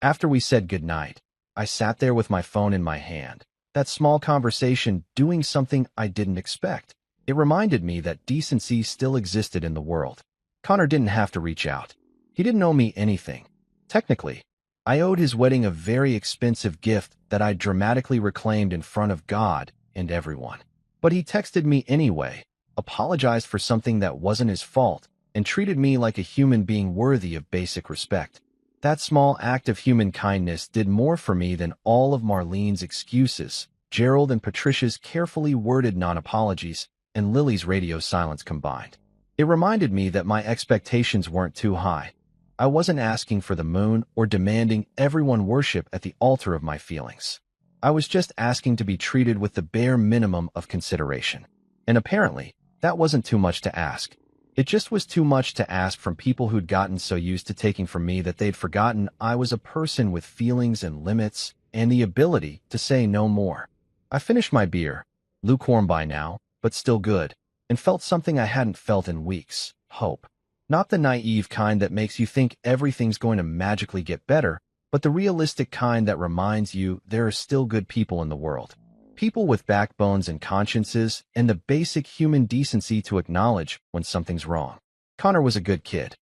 After we said goodnight, I sat there with my phone in my hand, that small conversation doing something I didn't expect. It reminded me that decency still existed in the world. Connor didn't have to reach out. He didn't owe me anything. Technically, I owed his wedding a very expensive gift that I dramatically reclaimed in front of God and everyone. But he texted me anyway, apologized for something that wasn't his fault, and treated me like a human being worthy of basic respect. That small act of human kindness did more for me than all of Marlene's excuses, Gerald and Patricia's carefully worded non-apologies, and Lily's radio silence combined. It reminded me that my expectations weren't too high. I wasn't asking for the moon or demanding everyone worship at the altar of my feelings. I was just asking to be treated with the bare minimum of consideration. And apparently, that wasn't too much to ask. It just was too much to ask from people who'd gotten so used to taking from me that they'd forgotten I was a person with feelings and limits and the ability to say no more. I finished my beer, lukewarm by now, but still good, and felt something I hadn't felt in weeks: hope. Not the naive kind that makes you think everything's going to magically get better, but the realistic kind that reminds you there are still good people in the world. People with backbones and consciences and the basic human decency to acknowledge when something's wrong. Connor was a good kid.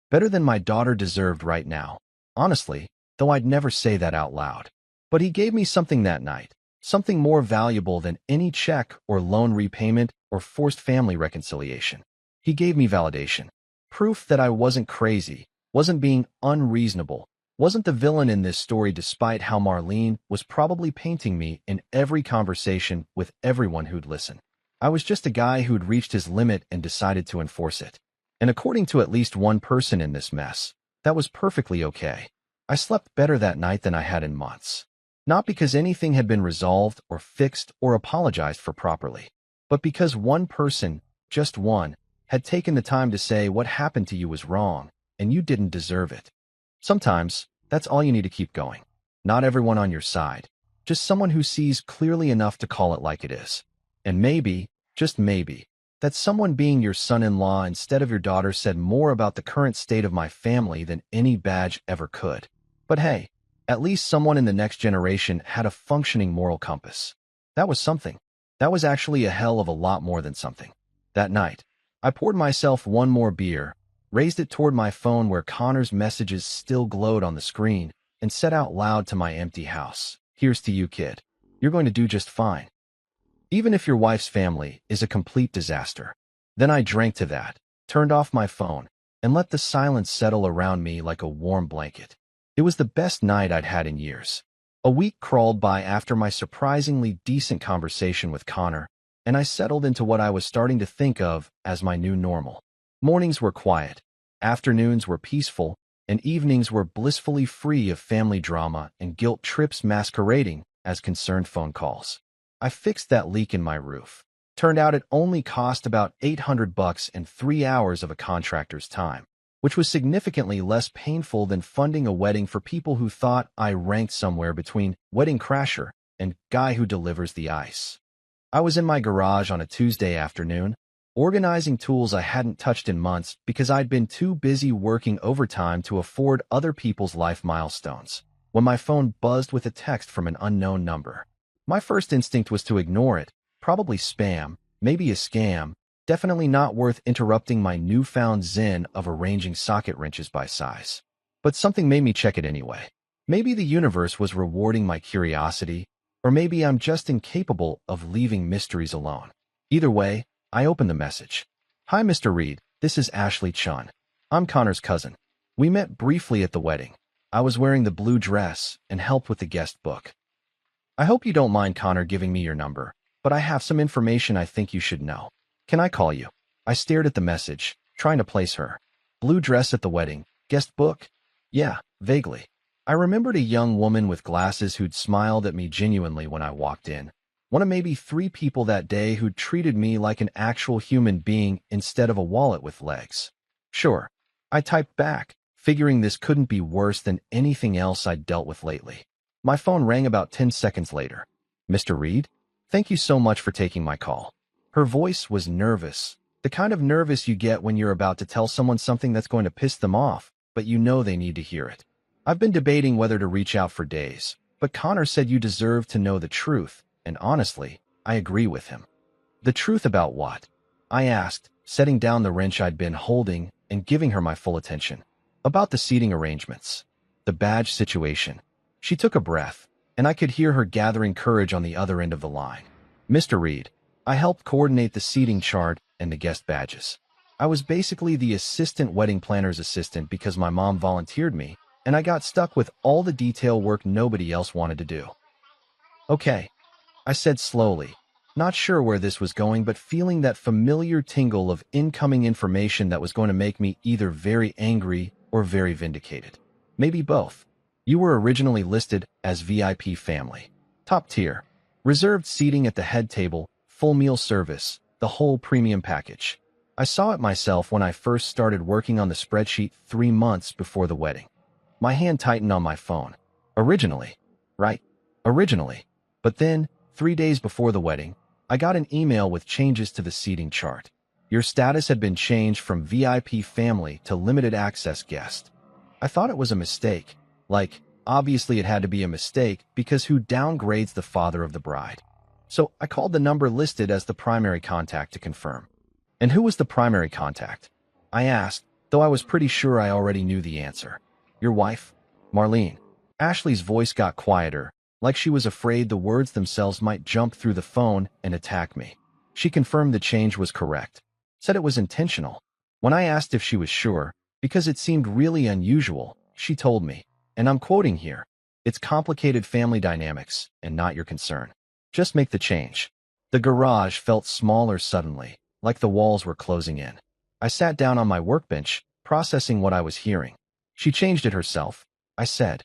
Better than my daughter deserved right now, honestly, though I'd never say that out loud. But he gave me something that night, something more valuable than any check or loan repayment or forced family reconciliation. He gave me validation. Proof that I wasn't crazy, wasn't being unreasonable, wasn't the villain in this story despite how Marlene was probably painting me in every conversation with everyone who'd listen. I was just a guy who'd reached his limit and decided to enforce it. And according to at least one person in this mess, that was perfectly okay. I slept better that night than I had in months. Not because anything had been resolved or fixed or apologized for properly, but because one person, just one, had taken the time to say what happened to you was wrong, and you didn't deserve it. Sometimes, that's all you need to keep going. Not everyone on your side, just someone who sees clearly enough to call it like it is. And maybe, just maybe, that someone being your son-in-law instead of your daughter said more about the current state of my family than any badge ever could. But hey, at least someone in the next generation had a functioning moral compass. That was something. That was actually a hell of a lot more than something. That night, I poured myself one more beer, raised it toward my phone where Connor's messages still glowed on the screen, and said out loud to my empty house, "Here's to you, kid. You're going to do just fine. Even if your wife's family is a complete disaster." Then I drank to that, turned off my phone, and let the silence settle around me like a warm blanket. It was the best night I'd had in years. A week crawled by after my surprisingly decent conversation with Connor, and I settled into what I was starting to think of as my new normal. Mornings were quiet, afternoons were peaceful, and evenings were blissfully free of family drama and guilt trips masquerading as concerned phone calls. I fixed that leak in my roof. Turned out it only cost about $800 and 3 hours of a contractor's time, which was significantly less painful than funding a wedding for people who thought I ranked somewhere between wedding crasher and guy who delivers the ice. I was in my garage on a Tuesday afternoon, organizing tools I hadn't touched in months because I'd been too busy working overtime to afford other people's life milestones, when my phone buzzed with a text from an unknown number. My first instinct was to ignore it, probably spam, maybe a scam, definitely not worth interrupting my newfound zen of arranging socket wrenches by size. But something made me check it anyway. Maybe the universe was rewarding my curiosity, or maybe I'm just incapable of leaving mysteries alone. Either way, I opened the message. "Hi, Mr. Reed. This is Ashley Chun. I'm Connor's cousin. We met briefly at the wedding. I was wearing the blue dress and helped with the guest book. I hope you don't mind Connor giving me your number, but I have some information I think you should know. Can I call you?" I stared at the message, trying to place her. Blue dress at the wedding, guest book? Yeah, vaguely. I remembered a young woman with glasses who'd smiled at me genuinely when I walked in. One of maybe 3 people that day who'd treated me like an actual human being instead of a wallet with legs. Sure, I typed back, figuring this couldn't be worse than anything else I'd dealt with lately. My phone rang about 10 seconds later. "Mr. Reed? Thank you so much for taking my call." Her voice was nervous, the kind of nervous you get when you're about to tell someone something that's going to piss them off, but you know they need to hear it. "I've been debating whether to reach out for days, but Connor said you deserve to know the truth, and honestly, I agree with him." "The truth about what?" I asked, setting down the wrench I'd been holding and giving her my full attention. "About the seating arrangements. The badge situation." She took a breath, and I could hear her gathering courage on the other end of the line. "Mr. Reed, I helped coordinate the seating chart and the guest badges. I was basically the assistant wedding planner's assistant because my mom volunteered me, and I got stuck with all the detail work nobody else wanted to do." "Okay," I said slowly, not sure where this was going but feeling that familiar tingle of incoming information that was going to make me either very angry or very vindicated. Maybe both. "You were originally listed as VIP family. Top tier. Reserved seating at the head table, full meal service, the whole premium package." I saw it myself when I first started working on the spreadsheet 3 months before the wedding. My hand tightened on my phone. Originally. Right? Originally. But then, 3 days before the wedding, I got an email with changes to the seating chart. Your status had been changed from VIP family to limited access guest. I thought it was a mistake. Like, obviously it had to be a mistake because who downgrades the father of the bride? So I called the number listed as the primary contact to confirm. And who was the primary contact? I asked, though I was pretty sure I already knew the answer. Your wife? Marlene. Ashley's voice got quieter, like she was afraid the words themselves might jump through the phone and attack me. She confirmed the change was correct, said it was intentional. When I asked if she was sure, because it seemed really unusual, she told me, and I'm quoting here, "It's complicated family dynamics and not your concern. Just make the change." The garage felt smaller suddenly, like the walls were closing in. I sat down on my workbench, processing what I was hearing. She changed it herself, I said.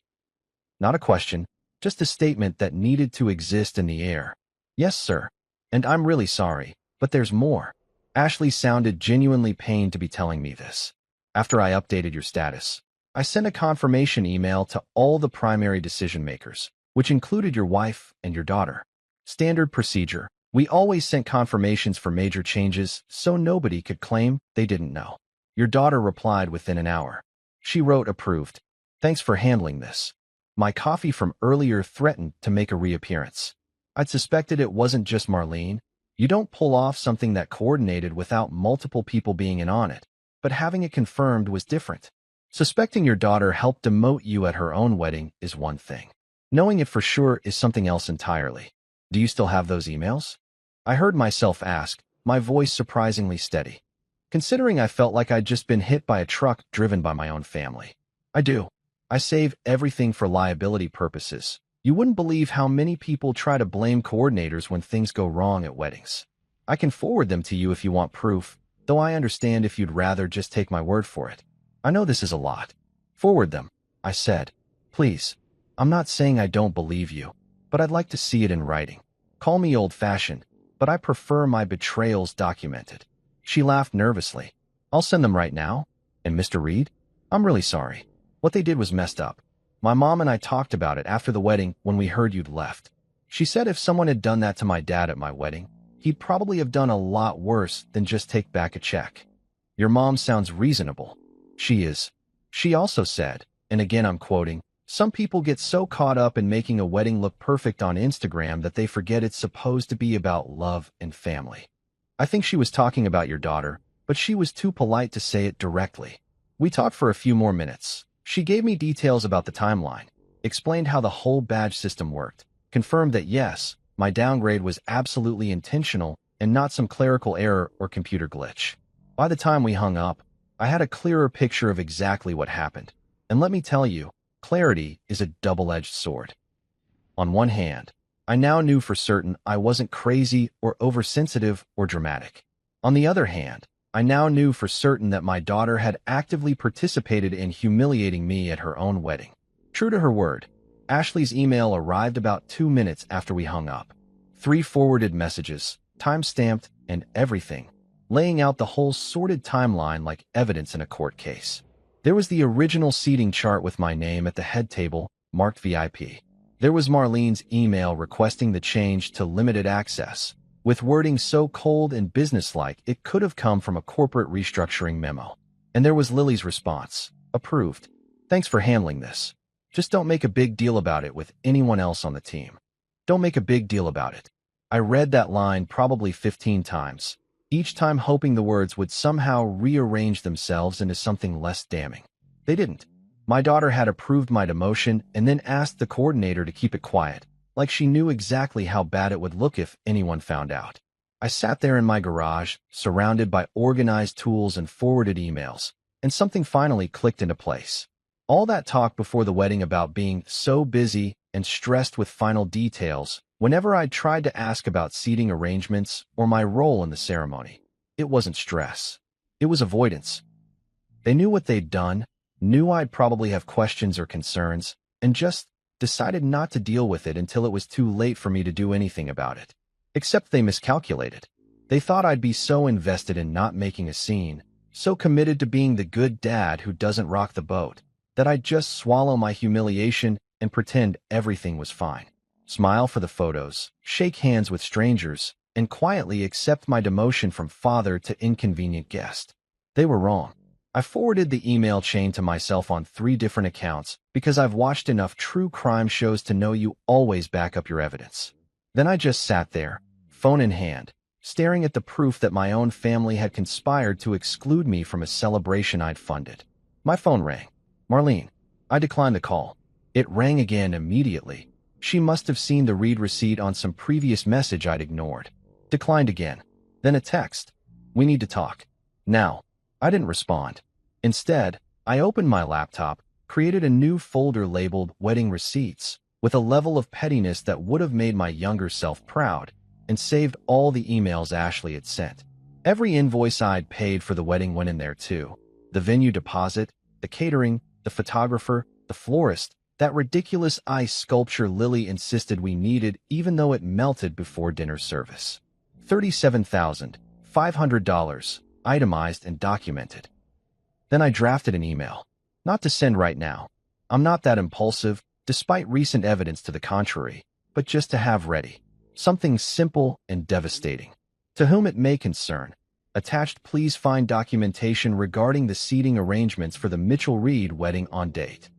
Not a question, just a statement that needed to exist in the air. Yes, sir. And I'm really sorry, but there's more. Ashley sounded genuinely pained to be telling me this. After I updated your status, I sent a confirmation email to all the primary decision makers, which included your wife and your daughter. Standard procedure. We always sent confirmations for major changes so nobody could claim they didn't know. Your daughter replied within an hour. She wrote approved. Thanks for handling this. My coffee from earlier threatened to make a reappearance. I'd suspected it wasn't just Marlene. You don't pull off something that coordinated without multiple people being in on it, but having it confirmed was different. Suspecting your daughter helped demote you at her own wedding is one thing. Knowing it for sure is something else entirely. Do you still have those emails? I heard myself ask, my voice surprisingly steady. Considering I felt like I'd just been hit by a truck driven by my own family. I do. I save everything for liability purposes. You wouldn't believe how many people try to blame coordinators when things go wrong at weddings. I can forward them to you if you want proof, though I understand if you'd rather just take my word for it. I know this is a lot. Forward them, I said. Please. I'm not saying I don't believe you, but I'd like to see it in writing. Call me old-fashioned, but I prefer my betrayals documented. She laughed nervously. I'll send them right now. And Mr. Reed? I'm really sorry. What they did was messed up. My mom and I talked about it after the wedding when we heard you'd left. She said if someone had done that to my dad at my wedding, he'd probably have done a lot worse than just take back a check. Your mom sounds reasonable. She is. She also said, and again I'm quoting, some people get so caught up in making a wedding look perfect on Instagram that they forget it's supposed to be about love and family. I think she was talking about your daughter, but she was too polite to say it directly. We talked for a few more minutes. She gave me details about the timeline, explained how the whole badge system worked, confirmed that yes, my downgrade was absolutely intentional and not some clerical error or computer glitch. By the time we hung up, I had a clearer picture of exactly what happened. And let me tell you, clarity is a double-edged sword. On one hand, I now knew for certain I wasn't crazy or oversensitive or dramatic. On the other hand, I now knew for certain that my daughter had actively participated in humiliating me at her own wedding. True to her word, Ashley's email arrived about 2 minutes after we hung up. 3 forwarded messages, time-stamped and everything, laying out the whole sordid timeline like evidence in a court case. There was the original seating chart with my name at the head table, marked VIP. There was Marlene's email requesting the change to limited access, with wording so cold and businesslike it could have come from a corporate restructuring memo. And there was Lily's response, approved. Thanks for handling this. Just don't make a big deal about it with anyone else on the team. Don't make a big deal about it. I read that line probably 15 times, each time hoping the words would somehow rearrange themselves into something less damning. They didn't. My daughter had approved my demotion and then asked the coordinator to keep it quiet, like she knew exactly how bad it would look if anyone found out. I sat there in my garage, surrounded by organized tools and forwarded emails, and something finally clicked into place. All that talk before the wedding about being so busy and stressed with final details whenever I tried to ask about seating arrangements or my role in the ceremony. It wasn't stress. It was avoidance. They knew what they'd done, knew I'd probably have questions or concerns, and just decided not to deal with it until it was too late for me to do anything about it. Except they miscalculated. They thought I'd be so invested in not making a scene, so committed to being the good dad who doesn't rock the boat, that I'd just swallow my humiliation and pretend everything was fine. Smile for the photos, shake hands with strangers, and quietly accept my demotion from father to inconvenient guest. They were wrong. I forwarded the email chain to myself on 3 different accounts because I've watched enough true crime shows to know you always back up your evidence. Then I just sat there, phone in hand, staring at the proof that my own family had conspired to exclude me from a celebration I'd funded. My phone rang. Marlene. I declined the call. It rang again immediately. She must have seen the read receipt on some previous message I'd ignored. Declined again. Then a text. We need to talk. Now. I didn't respond. Instead, I opened my laptop, created a new folder labeled Wedding Receipts, with a level of pettiness that would have made my younger self proud, and saved all the emails Ashley had sent. Every invoice I'd paid for the wedding went in there too. The venue deposit, the catering, the photographer, the florist, that ridiculous ice sculpture Lily insisted we needed even though it melted before dinner service. $37,500, itemized and documented. Then I drafted an email. Not to send right now. I'm not that impulsive, despite recent evidence to the contrary, but just to have ready. Something simple and devastating. To whom it may concern. Attached, please find documentation regarding the seating arrangements for the Mitchell-Reed wedding on date.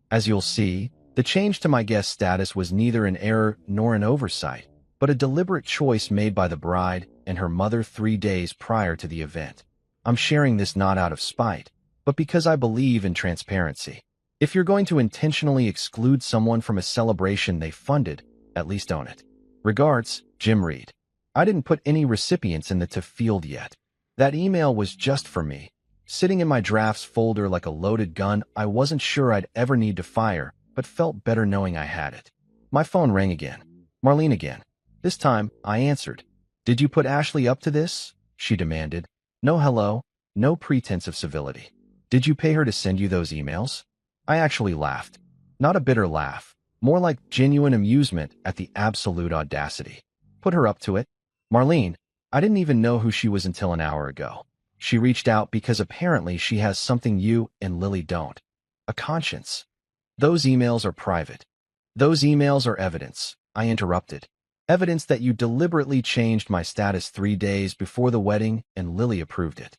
As you'll see, the change to my guest status was neither an error nor an oversight, but a deliberate choice made by the bride and her mother 3 days prior to the event. I'm sharing this not out of spite, but because I believe in transparency. If you're going to intentionally exclude someone from a celebration they funded, at least own it. Regards, Jim Reed. I didn't put any recipients in the to field yet. That email was just for me. Sitting in my drafts folder like a loaded gun I wasn't sure I'd ever need to fire, but felt better knowing I had it. My phone rang again. Marlene again. This time, I answered. Did you put Ashley up to this? She demanded. No hello, no pretense of civility. Did you pay her to send you those emails? I actually laughed. Not a bitter laugh, more like genuine amusement at the absolute audacity. Put her up to it? Marlene, I didn't even know who she was until an hour ago. She reached out because apparently she has something you and Lily don't. A conscience. Those emails are private. Those emails are evidence, I interrupted. Evidence that you deliberately changed my status 3 days before the wedding and Lily approved it.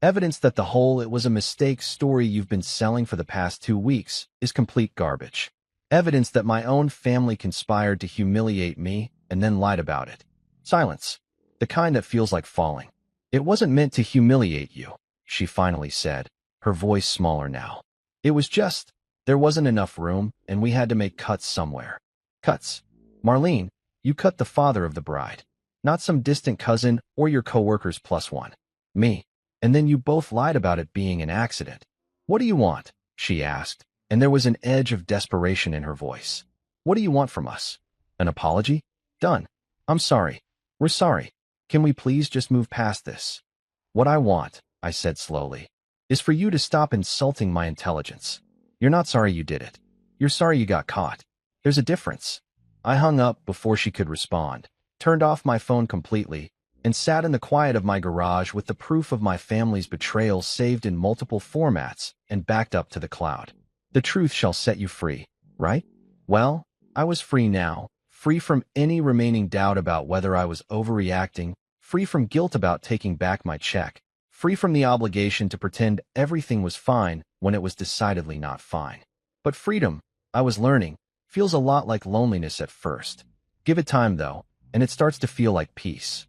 Evidence that the whole "it was a mistake" story you've been selling for the past 2 weeks is complete garbage. Evidence that my own family conspired to humiliate me and then lied about it. Silence. The kind that feels like falling. It wasn't meant to humiliate you, she finally said, her voice smaller now. It was just, there wasn't enough room and we had to make cuts somewhere. Cuts. Marlene, you cut the father of the bride. Not some distant cousin or your coworkers plus one. Me. And then you both lied about it being an accident. What do you want? She asked, and there was an edge of desperation in her voice. What do you want from us? An apology? Done. I'm sorry. We're sorry. Can we please just move past this? What I want, I said slowly, is for you to stop insulting my intelligence. You're not sorry you did it. You're sorry you got caught. There's a difference. I hung up before she could respond, turned off my phone completely, and sat in the quiet of my garage with the proof of my family's betrayal saved in multiple formats and backed up to the cloud. The truth shall set you free, right? Well, I was free now, free from any remaining doubt about whether I was overreacting, free from guilt about taking back my check, free from the obligation to pretend everything was fine when it was decidedly not fine. But freedom, I was learning, feels a lot like loneliness at first. Give it time, though, and it starts to feel like peace.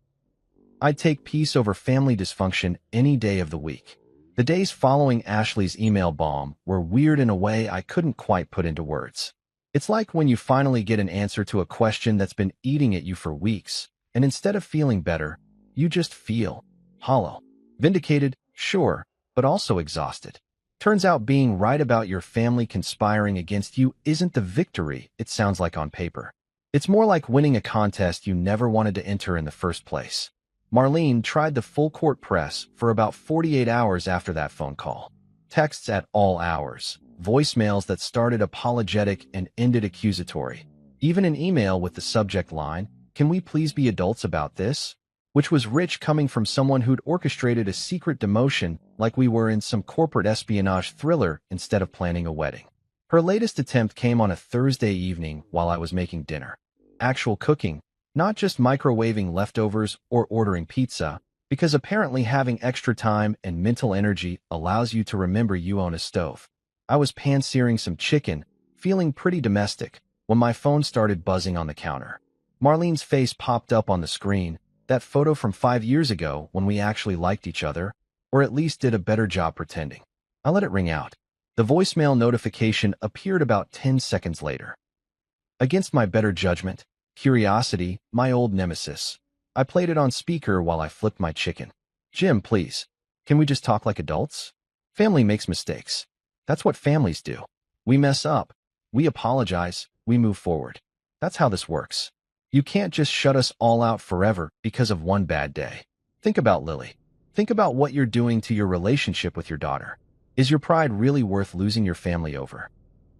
I'd take peace over family dysfunction any day of the week. The days following Ashley's email bomb were weird in a way I couldn't quite put into words. It's like when you finally get an answer to a question that's been eating at you for weeks, and instead of feeling better, you just feel hollow. Vindicated, sure, but also exhausted. Turns out being right about your family conspiring against you isn't the victory it sounds like on paper. It's more like winning a contest you never wanted to enter in the first place. Marlene tried the full-court press for about 48 hours after that phone call. Texts at all hours, voicemails that started apologetic and ended accusatory. Even an email with the subject line, "Can we please be adults about this?" which was rich coming from someone who'd orchestrated a secret demotion like we were in some corporate espionage thriller instead of planning a wedding. Her latest attempt came on a Thursday evening while I was making dinner. Actual cooking, not just microwaving leftovers or ordering pizza, because apparently having extra time and mental energy allows you to remember you own a stove. I was pan-searing some chicken, feeling pretty domestic, when my phone started buzzing on the counter. Marlene's face popped up on the screen, that photo from 5 years ago when we actually liked each other, or at least did a better job pretending. I let it ring out. The voicemail notification appeared about 10 seconds later. Against my better judgment, curiosity, my old nemesis, I played it on speaker while I flipped my chicken. Jim, please. Can we just talk like adults? Family makes mistakes. That's what families do. We mess up. We apologize. We move forward. That's how this works. You can't just shut us all out forever because of one bad day. Think about Lily. Think about what you're doing to your relationship with your daughter. Is your pride really worth losing your family over?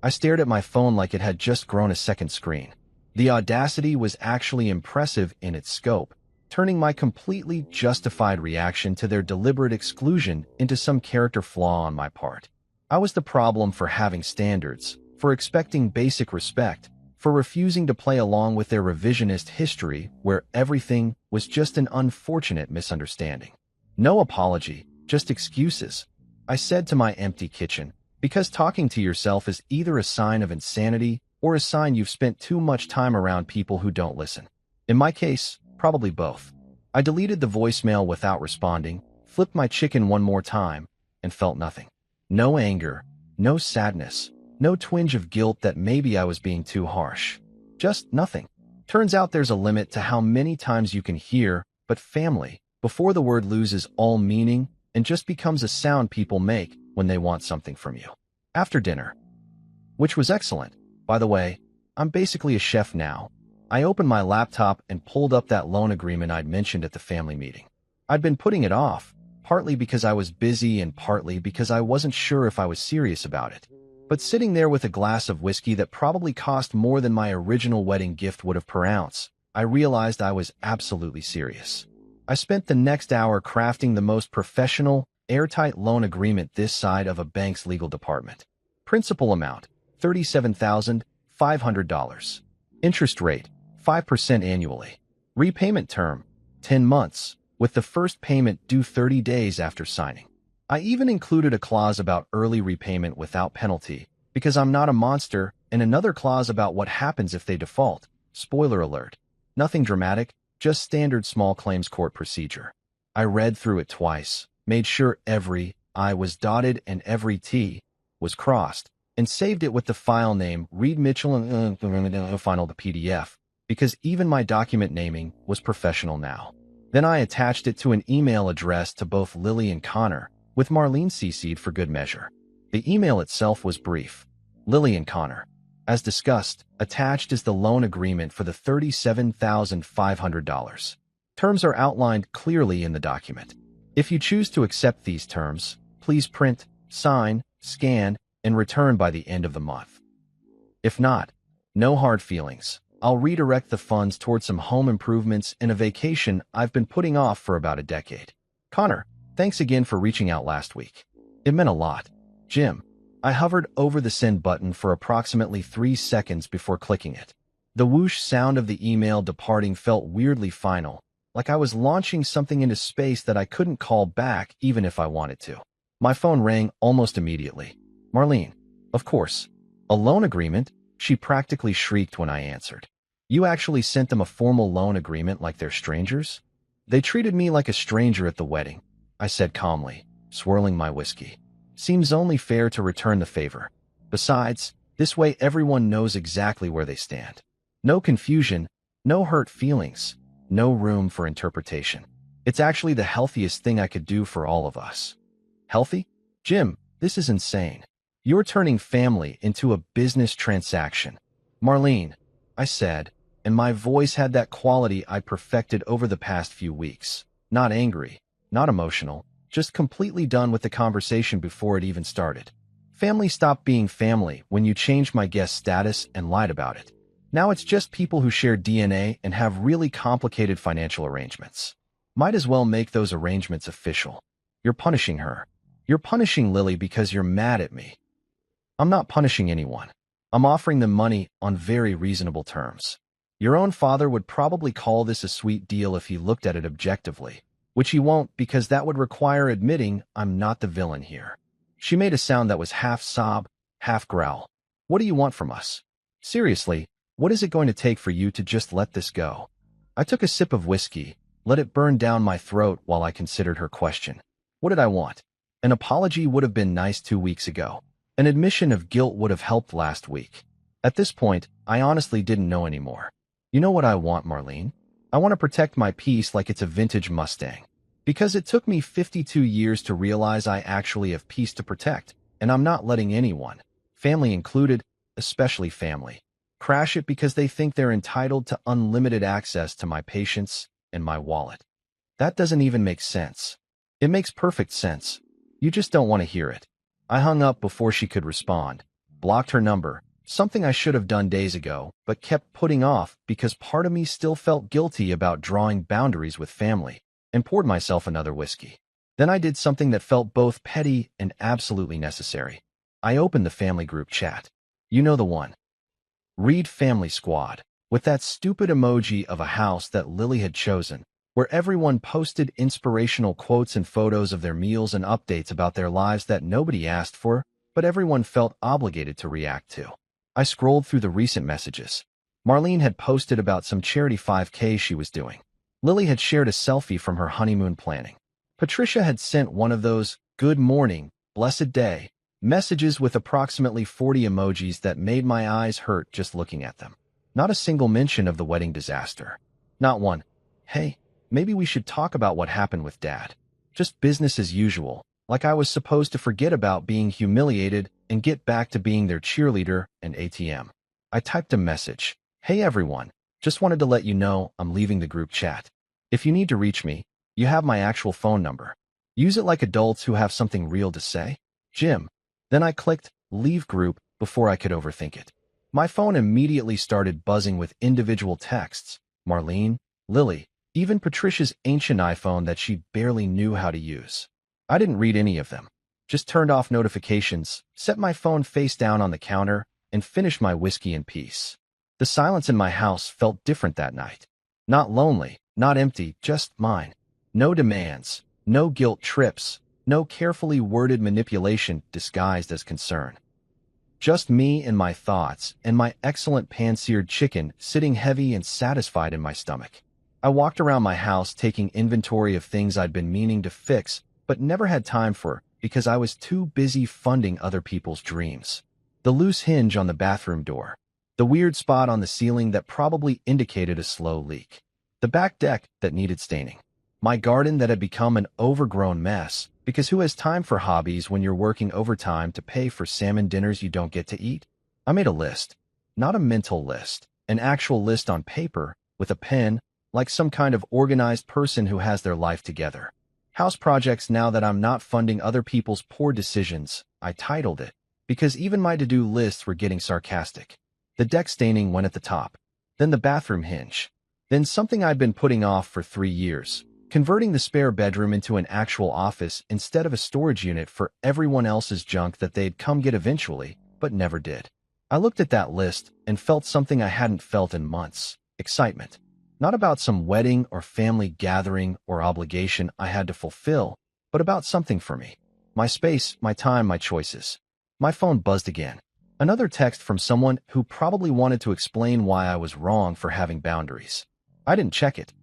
I stared at my phone like it had just grown a second screen. The audacity was actually impressive in its scope, turning my completely justified reaction to their deliberate exclusion into some character flaw on my part. I was the problem for having standards, for expecting basic respect, for refusing to play along with their revisionist history where everything was just an unfortunate misunderstanding. No apology, just excuses, I said to my empty kitchen, because talking to yourself is either a sign of insanity or a sign you've spent too much time around people who don't listen. In my case, probably both. I deleted the voicemail without responding, flipped my chicken one more time, and felt nothing. No anger, no sadness, no twinge of guilt that maybe I was being too harsh. Just nothing. Turns out there's a limit to how many times you can hear, but family, before the word loses all meaning and just becomes a sound people make when they want something from you. After dinner, which was excellent. By the way, I'm basically a chef now. I opened my laptop and pulled up that loan agreement I'd mentioned at the family meeting. I'd been putting it off, partly because I was busy and partly because I wasn't sure if I was serious about it. But sitting there with a glass of whiskey that probably cost more than my original wedding gift would have per ounce, I realized I was absolutely serious. I spent the next hour crafting the most professional, airtight loan agreement this side of a bank's legal department. Principal amount, $37,500. Interest rate, 5% annually. Repayment term, 10 months, with the first payment due 30 days after signing. I even included a clause about early repayment without penalty, because I'm not a monster, and another clause about what happens if they default. Spoiler alert. Nothing dramatic, just standard small claims court procedure. I read through it twice, made sure every I was dotted and every T was crossed, and saved it with the file name Reed Mitchell and final to PDF, because even my document naming was professional now. Then I attached it to an email address to both Lily and Connor, with Marlene CC'd for good measure. The email itself was brief. Lily and Connor. As discussed, attached is the loan agreement for the $37,500. Terms are outlined clearly in the document. If you choose to accept these terms, please print, sign, scan, and return by the end of the month. If not, no hard feelings. I'll redirect the funds towards some home improvements and a vacation I've been putting off for about a decade. Connor, thanks again for reaching out last week. It meant a lot. Jim. I hovered over the send button for approximately 3 seconds before clicking it. The whoosh sound of the email departing felt weirdly final, like I was launching something into space that I couldn't call back even if I wanted to. My phone rang almost immediately. Marlene. Of course. A loan agreement? She practically shrieked when I answered. You actually sent them a formal loan agreement like they're strangers? They treated me like a stranger at the wedding, I said calmly, swirling my whiskey. Seems only fair to return the favor. Besides, this way everyone knows exactly where they stand. No confusion, no hurt feelings, no room for interpretation. It's actually the healthiest thing I could do for all of us. Healthy? Jim, this is insane. You're turning family into a business transaction. Marlene, I said, and my voice had that quality I perfected over the past few weeks. Not angry, not emotional, just completely done with the conversation before it even started. Family stopped being family when you changed my guest status and lied about it. Now it's just people who share DNA and have really complicated financial arrangements. Might as well make those arrangements official. You're punishing her. You're punishing Lily because you're mad at me. I'm not punishing anyone. I'm offering them money on very reasonable terms. Your own father would probably call this a sweet deal if he looked at it objectively, which he won't because that would require admitting I'm not the villain here. She made a sound that was half sob, half growl. What do you want from us? Seriously, what is it going to take for you to just let this go? I took a sip of whiskey, let it burn down my throat while I considered her question. What did I want? An apology would have been nice 2 weeks ago. An admission of guilt would have helped last week. At this point, I honestly didn't know anymore. You know what I want, Marlene? I want to protect my peace like it's a vintage Mustang. Because it took me 52 years to realize I actually have peace to protect, and I'm not letting anyone, family included, especially family, crash it because they think they're entitled to unlimited access to my patience and my wallet. That doesn't even make sense. It makes perfect sense. You just don't want to hear it. I hung up before she could respond, blocked her number, something I should have done days ago, but kept putting off because part of me still felt guilty about drawing boundaries with family, and poured myself another whiskey. Then I did something that felt both petty and absolutely necessary. I opened the family group chat. You know the one. Read Family Squad, with that stupid emoji of a house that Lily had chosen, where everyone posted inspirational quotes and photos of their meals and updates about their lives that nobody asked for, but everyone felt obligated to react to. I scrolled through the recent messages. Marlene had posted about some charity 5K she was doing. Lily had shared a selfie from her honeymoon planning. Patricia had sent one of those "good morning, blessed day" messages with approximately 40 emojis that made my eyes hurt just looking at them. Not a single mention of the wedding disaster. Not one, "Hey, maybe we should talk about what happened with Dad." Just business as usual, like I was supposed to forget about being humiliated and get back to being their cheerleader and ATM. I typed a message. "Hey everyone, just wanted to let you know I'm leaving the group chat. If you need to reach me, you have my actual phone number. Use it like adults who have something real to say. Jim." Then I clicked leave group before I could overthink it. My phone immediately started buzzing with individual texts. Marlene, Lily, even Patricia's ancient iPhone that she barely knew how to use. I didn't read any of them. Just turned off notifications, set my phone face down on the counter, and finished my whiskey in peace. The silence in my house felt different that night. Not lonely, not empty, just mine. No demands, no guilt trips, no carefully worded manipulation disguised as concern. Just me and my thoughts, and my excellent pan-seared chicken sitting heavy and satisfied in my stomach. I walked around my house taking inventory of things I'd been meaning to fix, but never had time for because I was too busy funding other people's dreams. The loose hinge on the bathroom door. The weird spot on the ceiling that probably indicated a slow leak. The back deck that needed staining. My garden that had become an overgrown mess, because who has time for hobbies when you're working overtime to pay for salmon dinners you don't get to eat? I made a list. Not a mental list, an actual list on paper, with a pen, like some kind of organized person who has their life together. House projects now that I'm not funding other people's poor decisions, I titled it, because even my to-do lists were getting sarcastic. The deck staining went at the top, then the bathroom hinge, then something I'd been putting off for 3 years. Converting the spare bedroom into an actual office instead of a storage unit for everyone else's junk that they'd come get eventually, but never did. I looked at that list and felt something I hadn't felt in months. Excitement. Not about some wedding or family gathering or obligation I had to fulfill, but about something for me. My space, my time, my choices. My phone buzzed again. Another text from someone who probably wanted to explain why I was wrong for having boundaries. I didn't check it.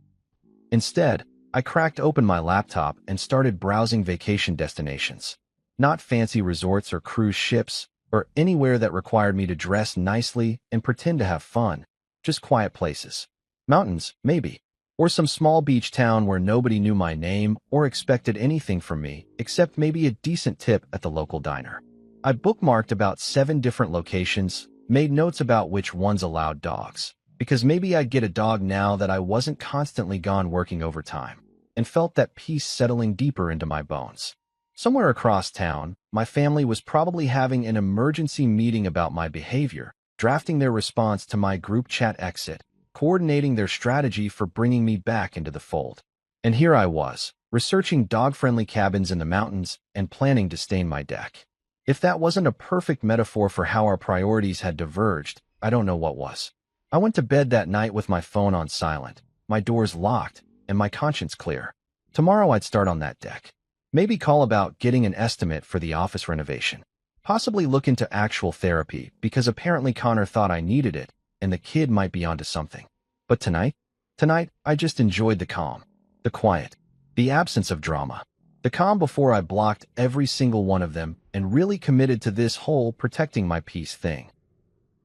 Instead, I cracked open my laptop and started browsing vacation destinations. Not fancy resorts or cruise ships, or anywhere that required me to dress nicely and pretend to have fun. Just quiet places. Mountains, maybe. Or some small beach town where nobody knew my name or expected anything from me, except maybe a decent tip at the local diner. I bookmarked about 7 different locations, made notes about which ones allowed dogs, because maybe I'd get a dog now that I wasn't constantly gone working overtime, and felt that peace settling deeper into my bones. Somewhere across town, my family was probably having an emergency meeting about my behavior, drafting their response to my group chat exit, coordinating their strategy for bringing me back into the fold. And here I was, researching dog-friendly cabins in the mountains and planning to stain my deck. If that wasn't a perfect metaphor for how our priorities had diverged, I don't know what was. I went to bed that night with my phone on silent, my doors locked, and my conscience clear. Tomorrow I'd start on that deck. Maybe call about getting an estimate for the office renovation. Possibly look into actual therapy, because apparently Connor thought I needed it, and the kid might be onto something. But tonight, I just enjoyed the calm, the quiet, the absence of drama. The calm before I blocked every single one of them and really committed to this whole protecting my peace thing.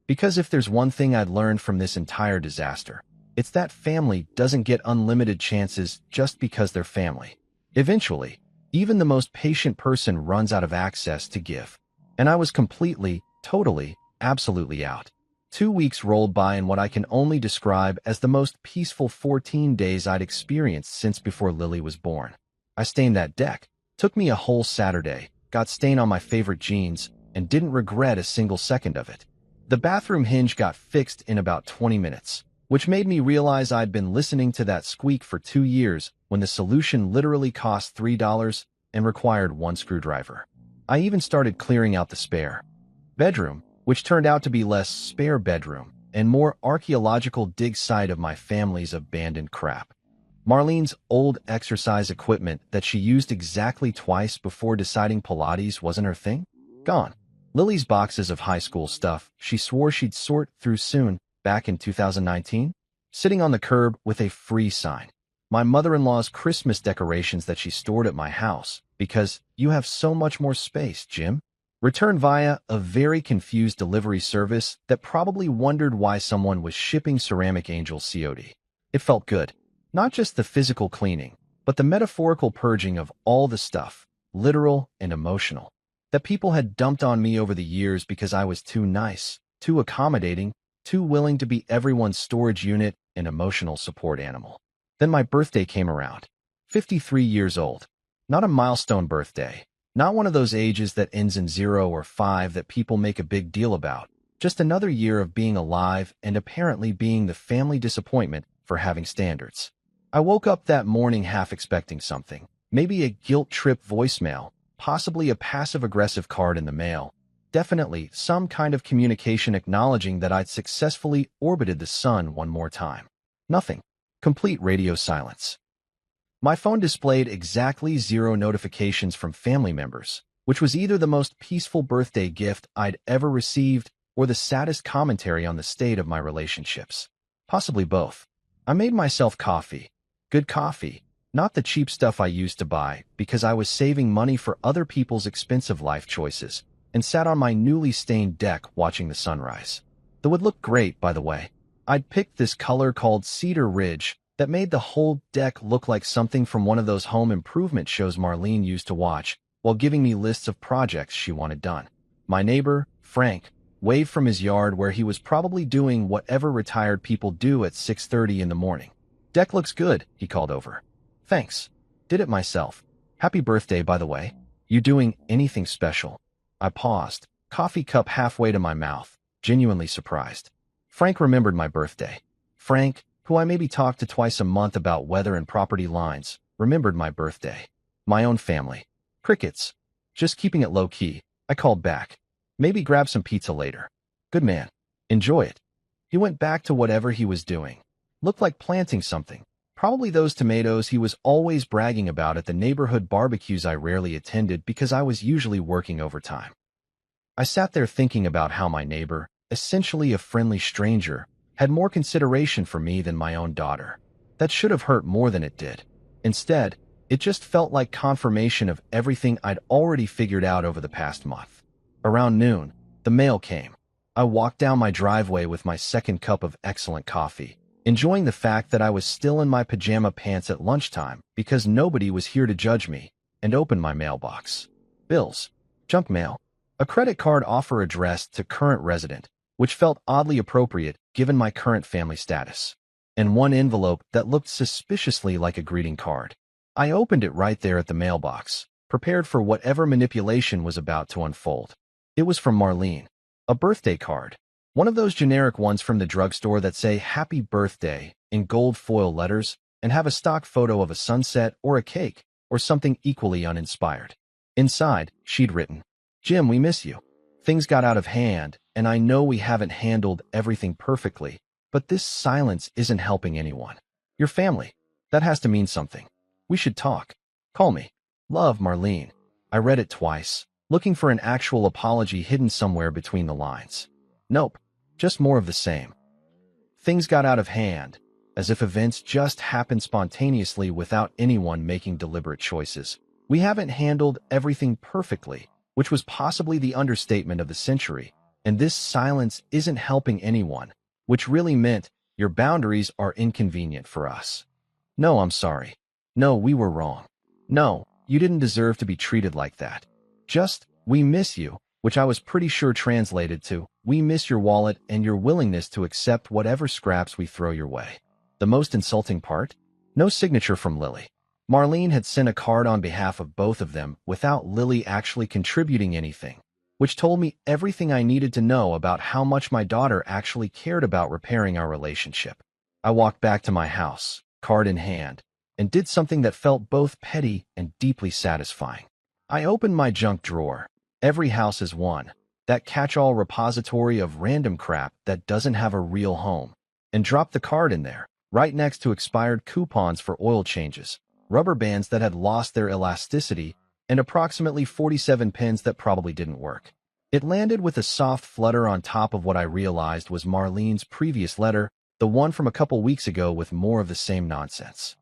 Because if there's one thing I'd learned from this entire disaster, it's that family doesn't get unlimited chances just because they're family. Eventually, even the most patient person runs out of access to give. And I was completely, totally, absolutely out. 2 weeks rolled by in what I can only describe as the most peaceful 14 days I'd experienced since before Lily was born. I stained that deck. Took me a whole Saturday, got stain on my favorite jeans, and didn't regret a single second of it. The bathroom hinge got fixed in about 20 minutes, which made me realize I'd been listening to that squeak for 2 years when the solution literally cost $3 and required 1 screwdriver. I even started clearing out the spare bedroom, which turned out to be less spare bedroom and more archaeological dig site of my family's abandoned crap. Marlene's old exercise equipment that she used exactly twice before deciding Pilates wasn't her thing? Gone. Lily's boxes of high school stuff she swore she'd sort through soon, back in 2019, sitting on the curb with a free sign. My mother-in-law's Christmas decorations that she stored at my house, because you have so much more space, Jim. Returned via a very confused delivery service that probably wondered why someone was shipping Ceramic Angel COD. It felt good. Not just the physical cleaning, but the metaphorical purging of all the stuff, literal and emotional, that people had dumped on me over the years because I was too nice, too accommodating, too willing to be everyone's storage unit and emotional support animal. Then my birthday came around. 53 years old. Not a milestone birthday. Not one of those ages that ends in 0 or 5 that people make a big deal about. Just another year of being alive and apparently being the family disappointment for having standards. I woke up that morning half expecting something. Maybe a guilt trip voicemail, possibly a passive-aggressive card in the mail. Definitely some kind of communication acknowledging that I'd successfully orbited the sun one more time. Nothing. Complete radio silence. My phone displayed exactly 0 notifications from family members, which was either the most peaceful birthday gift I'd ever received or the saddest commentary on the state of my relationships. Possibly both. I made myself coffee. Good coffee. Not the cheap stuff I used to buy because I was saving money for other people's expensive life choices, and sat on my newly stained deck watching the sunrise. That would look great, by the way. I'd picked this color called Cedar Ridge that made the whole deck look like something from one of those home improvement shows Marlene used to watch while giving me lists of projects she wanted done. My neighbor, Frank, waved from his yard where he was probably doing whatever retired people do at 6:30 in the morning. "Deck looks good," he called over. "Thanks. Did it myself. Happy birthday, by the way. You doing anything special?" I paused, coffee cup halfway to my mouth, genuinely surprised. Frank remembered my birthday. Frank, who I maybe talked to twice a month about weather and property lines, remembered my birthday. My own family. Crickets. Just keeping it low-key. I called back. Maybe grab some pizza later. Good man. Enjoy it. He went back to whatever he was doing. Looked like planting something. Probably those tomatoes he was always bragging about at the neighborhood barbecues I rarely attended because I was usually working overtime. I sat there thinking about how my neighbor, essentially a friendly stranger, had more consideration for me than my own daughter. That should have hurt more than it did. Instead, it just felt like confirmation of everything I'd already figured out over the past month. Around noon, the mail came. I walked down my driveway with my second cup of excellent coffee, enjoying the fact that I was still in my pajama pants at lunchtime because nobody was here to judge me, and opened my mailbox. Bills. Junk mail. A credit card offer addressed to current resident, which felt oddly appropriate given my current family status. And one envelope that looked suspiciously like a greeting card. I opened it right there at the mailbox, prepared for whatever manipulation was about to unfold. It was from Marlene. A birthday card. One of those generic ones from the drugstore that say "Happy Birthday" in gold foil letters, and have a stock photo of a sunset or a cake or something equally uninspired. Inside, she'd written, "Jim, we miss you. Things got out of hand, and I know we haven't handled everything perfectly, but this silence isn't helping anyone. Your family. That has to mean something. We should talk. Call me. Love, Marlene." I read it twice, looking for an actual apology hidden somewhere between the lines. Nope, just more of the same. Things got out of hand, as if events just happened spontaneously without anyone making deliberate choices. We haven't handled everything perfectly, which was possibly the understatement of the century, and this silence isn't helping anyone, which really meant your boundaries are inconvenient for us. No, I'm sorry. No, we were wrong. No, you didn't deserve to be treated like that. Just, we miss you, which I was pretty sure translated to, we miss your wallet and your willingness to accept whatever scraps we throw your way. The most insulting part? No signature from Lily. Marlene had sent a card on behalf of both of them without Lily actually contributing anything, which told me everything I needed to know about how much my daughter actually cared about repairing our relationship. I walked back to my house, card in hand, and did something that felt both petty and deeply satisfying. I opened my junk drawer. Every house is one, that catch-all repository of random crap that doesn't have a real home, and dropped the card in there, right next to expired coupons for oil changes, rubber bands that had lost their elasticity, and approximately 47 pins that probably didn't work. It landed with a soft flutter on top of what I realized was Marlene's previous letter, the one from a couple weeks ago with more of the same nonsense.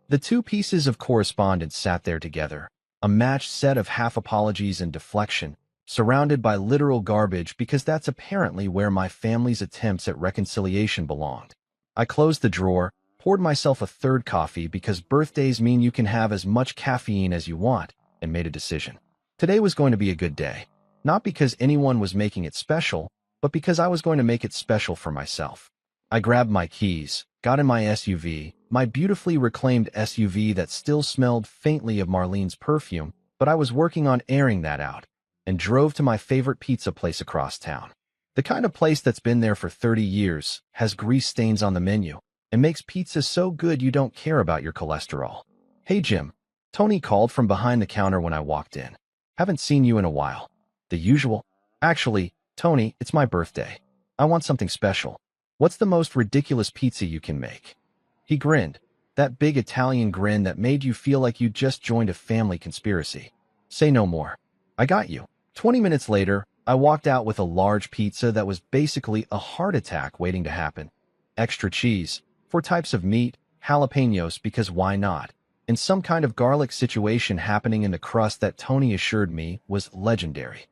The two pieces of correspondence sat there together, a matched set of half apologies and deflection, surrounded by literal garbage because that's apparently where my family's attempts at reconciliation belonged. I closed the drawer, poured myself a third coffee because birthdays mean you can have as much caffeine as you want, and made a decision. Today was going to be a good day, not because anyone was making it special, but because I was going to make it special for myself. I grabbed my keys, got in my SUV, my beautifully reclaimed SUV that still smelled faintly of Marlene's perfume, but I was working on airing that out, and drove to my favorite pizza place across town. The kind of place that's been there for 30 years, has grease stains on the menu, and makes pizza so good you don't care about your cholesterol. "Hey Jim," Tony called from behind the counter when I walked in. "Haven't seen you in a while." "The usual." "Actually, Tony, it's my birthday. I want something special. What's the most ridiculous pizza you can make?" He grinned, that big Italian grin that made you feel like you just joined a family conspiracy. "Say no more. I got you." 20 minutes later, I walked out with a large pizza that was basically a heart attack waiting to happen. Extra cheese, 4 types of meat, jalapenos because why not, and some kind of garlic situation happening in the crust that Tony assured me was legendary.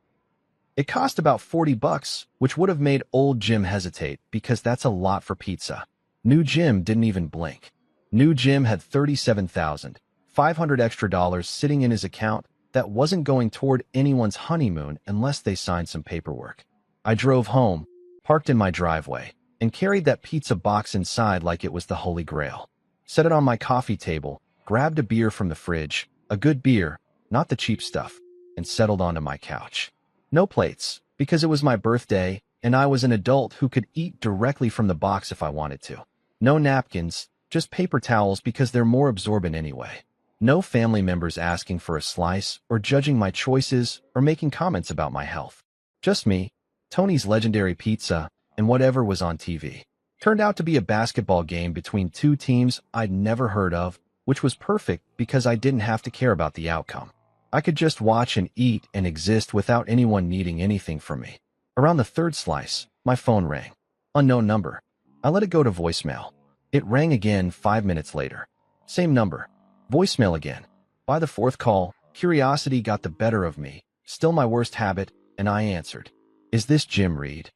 It cost about $40, which would have made old Jim hesitate because that's a lot for pizza. New Jim didn't even blink. New Jim had $37,500 extra dollars sitting in his account that wasn't going toward anyone's honeymoon unless they signed some paperwork. I drove home, parked in my driveway, and carried that pizza box inside like it was the Holy Grail. Set it on my coffee table, grabbed a beer from the fridge, a good beer, not the cheap stuff, and settled onto my couch. No plates, because it was my birthday, and I was an adult who could eat directly from the box if I wanted to. No napkins, just paper towels because they're more absorbent anyway. No family members asking for a slice or judging my choices or making comments about my health. Just me, Tony's legendary pizza, and whatever was on TV. Turned out to be a basketball game between two teams I'd never heard of, which was perfect because I didn't have to care about the outcome. I could just watch and eat and exist without anyone needing anything from me. Around the third slice, my phone rang. Unknown number. I let it go to voicemail. It rang again 5 minutes later. Same number. Voicemail again. By the fourth call, curiosity got the better of me, still my worst habit, and I answered. "Is this Jim Reed?"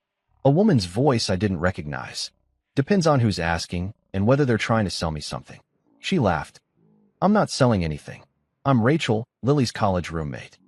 A woman's voice I didn't recognize. Depends on who's asking and whether they're trying to sell me something. She laughed. "I'm not selling anything. I'm Rachel, Lily's college roommate.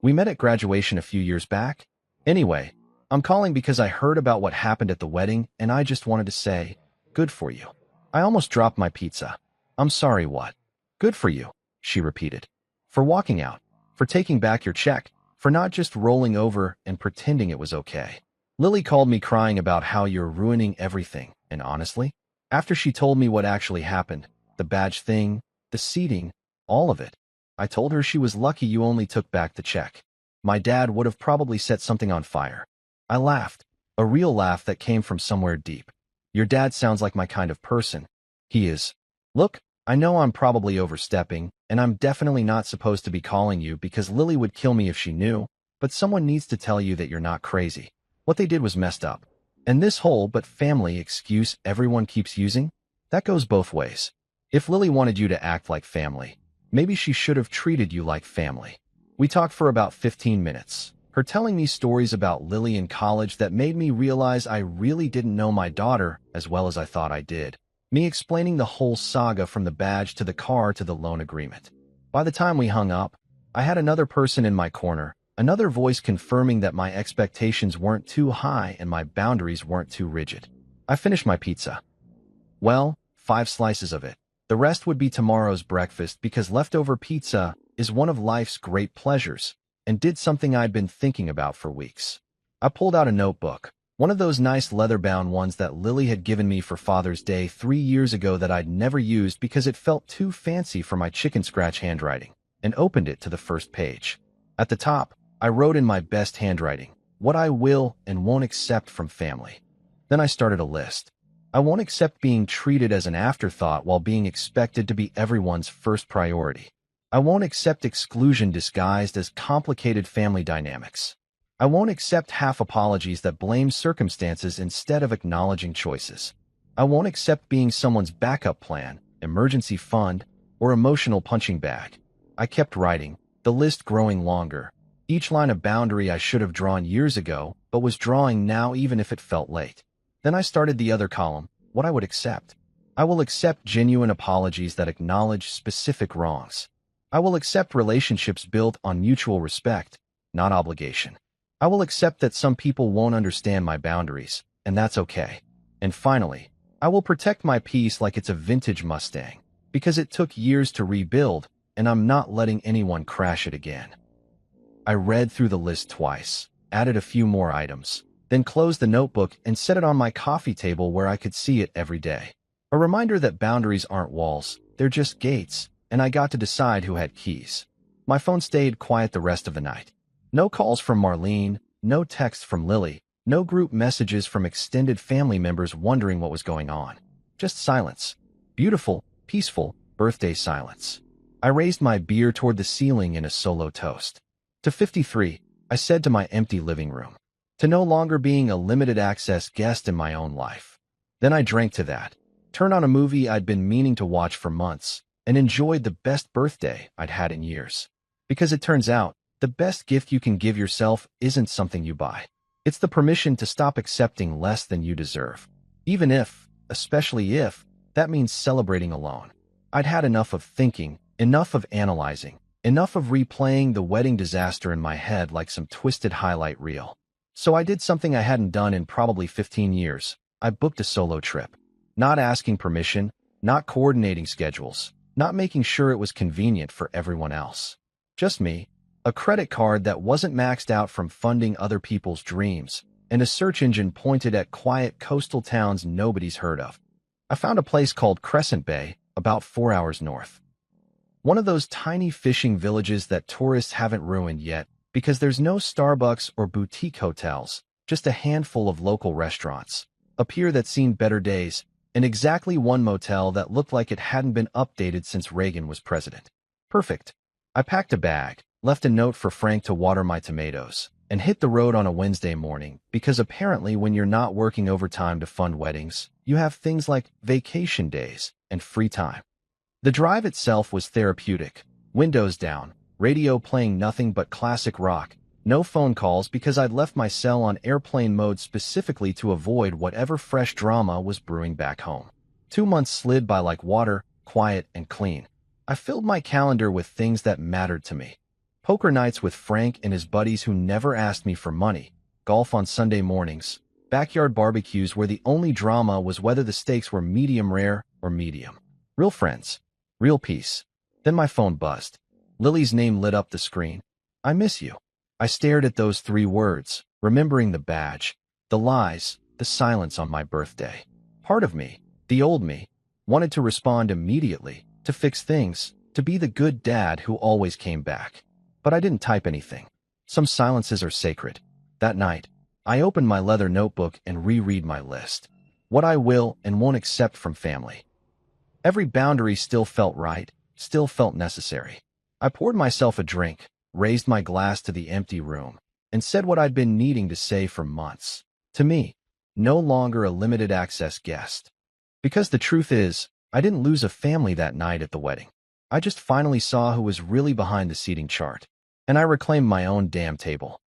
We met at graduation a few years back. Anyway, I'm calling because I heard about what happened at the wedding and I just wanted to say, good for you." I almost dropped my pizza. "I'm sorry, what?" "Good for you," she repeated. "For walking out, for taking back your check, for not just rolling over and pretending it was okay. Lily called me crying about how you're ruining everything, and honestly, after she told me what actually happened, the badge thing, the seating, all of it. I told her she was lucky you only took back the check. My dad would have probably set something on fire. I laughed, a real laugh that came from somewhere deep. Your dad sounds like my kind of person. He is. Look, I know I'm probably overstepping, and I'm definitely not supposed to be calling you because Lily would kill me if she knew, but someone needs to tell you that you're not crazy. What they did was messed up. And this whole "but family" excuse everyone keeps using, that goes both ways. If Lily wanted you to act like family, maybe she should have treated you like family. We talked for about 15 minutes, her telling me stories about Lily in college that made me realize I really didn't know my daughter as well as I thought I did. Me explaining the whole saga from the badge to the car to the loan agreement. By the time we hung up, I had another person in my corner, another voice confirming that my expectations weren't too high and my boundaries weren't too rigid. I finished my pizza. Well, 5 slices of it. The rest would be tomorrow's breakfast because leftover pizza is one of life's great pleasures, and did something I'd been thinking about for weeks. I pulled out a notebook, one of those nice leather-bound ones that Lily had given me for Father's Day 3 years ago that I'd never used because it felt too fancy for my chicken scratch handwriting, and opened it to the first page. At the top, I wrote in my best handwriting, what I will and won't accept from family. Then I started a list. I won't accept being treated as an afterthought while being expected to be everyone's first priority. I won't accept exclusion disguised as complicated family dynamics. I won't accept half apologies that blame circumstances instead of acknowledging choices. I won't accept being someone's backup plan, emergency fund, or emotional punching bag. I kept writing, the list growing longer. Each line a boundary I should have drawn years ago, but was drawing now even if it felt late. Then I started the other column, what I would accept. I will accept genuine apologies that acknowledge specific wrongs. I will accept relationships built on mutual respect, not obligation. I will accept that some people won't understand my boundaries, and that's okay. And finally, I will protect my peace like it's a vintage Mustang, because it took years to rebuild, and I'm not letting anyone crash it again. I read through the list twice, added a few more items, then closed the notebook and set it on my coffee table where I could see it every day. A reminder that boundaries aren't walls, they're just gates, and I got to decide who had keys. My phone stayed quiet the rest of the night. No calls from Marlene, no texts from Lily, no group messages from extended family members wondering what was going on. Just silence. Beautiful, peaceful, birthday silence. I raised my beer toward the ceiling in a solo toast. To 53, I said to my empty living room. To no longer being a limited access guest in my own life. Then I drank to that, turned on a movie I'd been meaning to watch for months, and enjoyed the best birthday I'd had in years. Because it turns out, the best gift you can give yourself isn't something you buy. It's the permission to stop accepting less than you deserve. Even if, especially if, that means celebrating alone. I'd had enough of thinking, enough of analyzing, enough of replaying the wedding disaster in my head like some twisted highlight reel. So I did something I hadn't done in probably 15 years. I booked a solo trip. Not asking permission, not coordinating schedules, not making sure it was convenient for everyone else. Just me, a credit card that wasn't maxed out from funding other people's dreams, and a search engine pointed at quiet coastal towns nobody's heard of. I found a place called Crescent Bay, about 4 hours north. One of those tiny fishing villages that tourists haven't ruined yet, because there's no Starbucks or boutique hotels, just a handful of local restaurants, a pier that's seen better days, and exactly one motel that looked like it hadn't been updated since Reagan was president. Perfect. I packed a bag, left a note for Frank to water my tomatoes, and hit the road on a Wednesday morning because apparently when you're not working overtime to fund weddings, you have things like vacation days and free time. The drive itself was therapeutic, windows down, radio playing nothing but classic rock, no phone calls because I'd left my cell on airplane mode specifically to avoid whatever fresh drama was brewing back home. 2 months slid by like water, quiet and clean. I filled my calendar with things that mattered to me. Poker nights with Frank and his buddies who never asked me for money, golf on Sunday mornings, backyard barbecues where the only drama was whether the steaks were medium rare or medium. Real friends. Real peace. Then my phone buzzed. Lily's name lit up the screen. I miss you. I stared at those 3 words, remembering the badge, the lies, the silence on my birthday. Part of me, the old me, Wanted to respond immediately, to fix things, to be the good dad who always came back. But I didn't type anything. Some silences are sacred. That night, I opened my leather notebook and reread my list. What I will and won't accept from family. Every boundary still felt right, still felt necessary. I poured myself a drink, raised my glass to the empty room, and said what I'd been needing to say for months. To me, no longer a limited access guest. Because the truth is, I didn't lose a family that night at the wedding. I just finally saw who was really behind the seating chart. And I reclaimed my own damn table.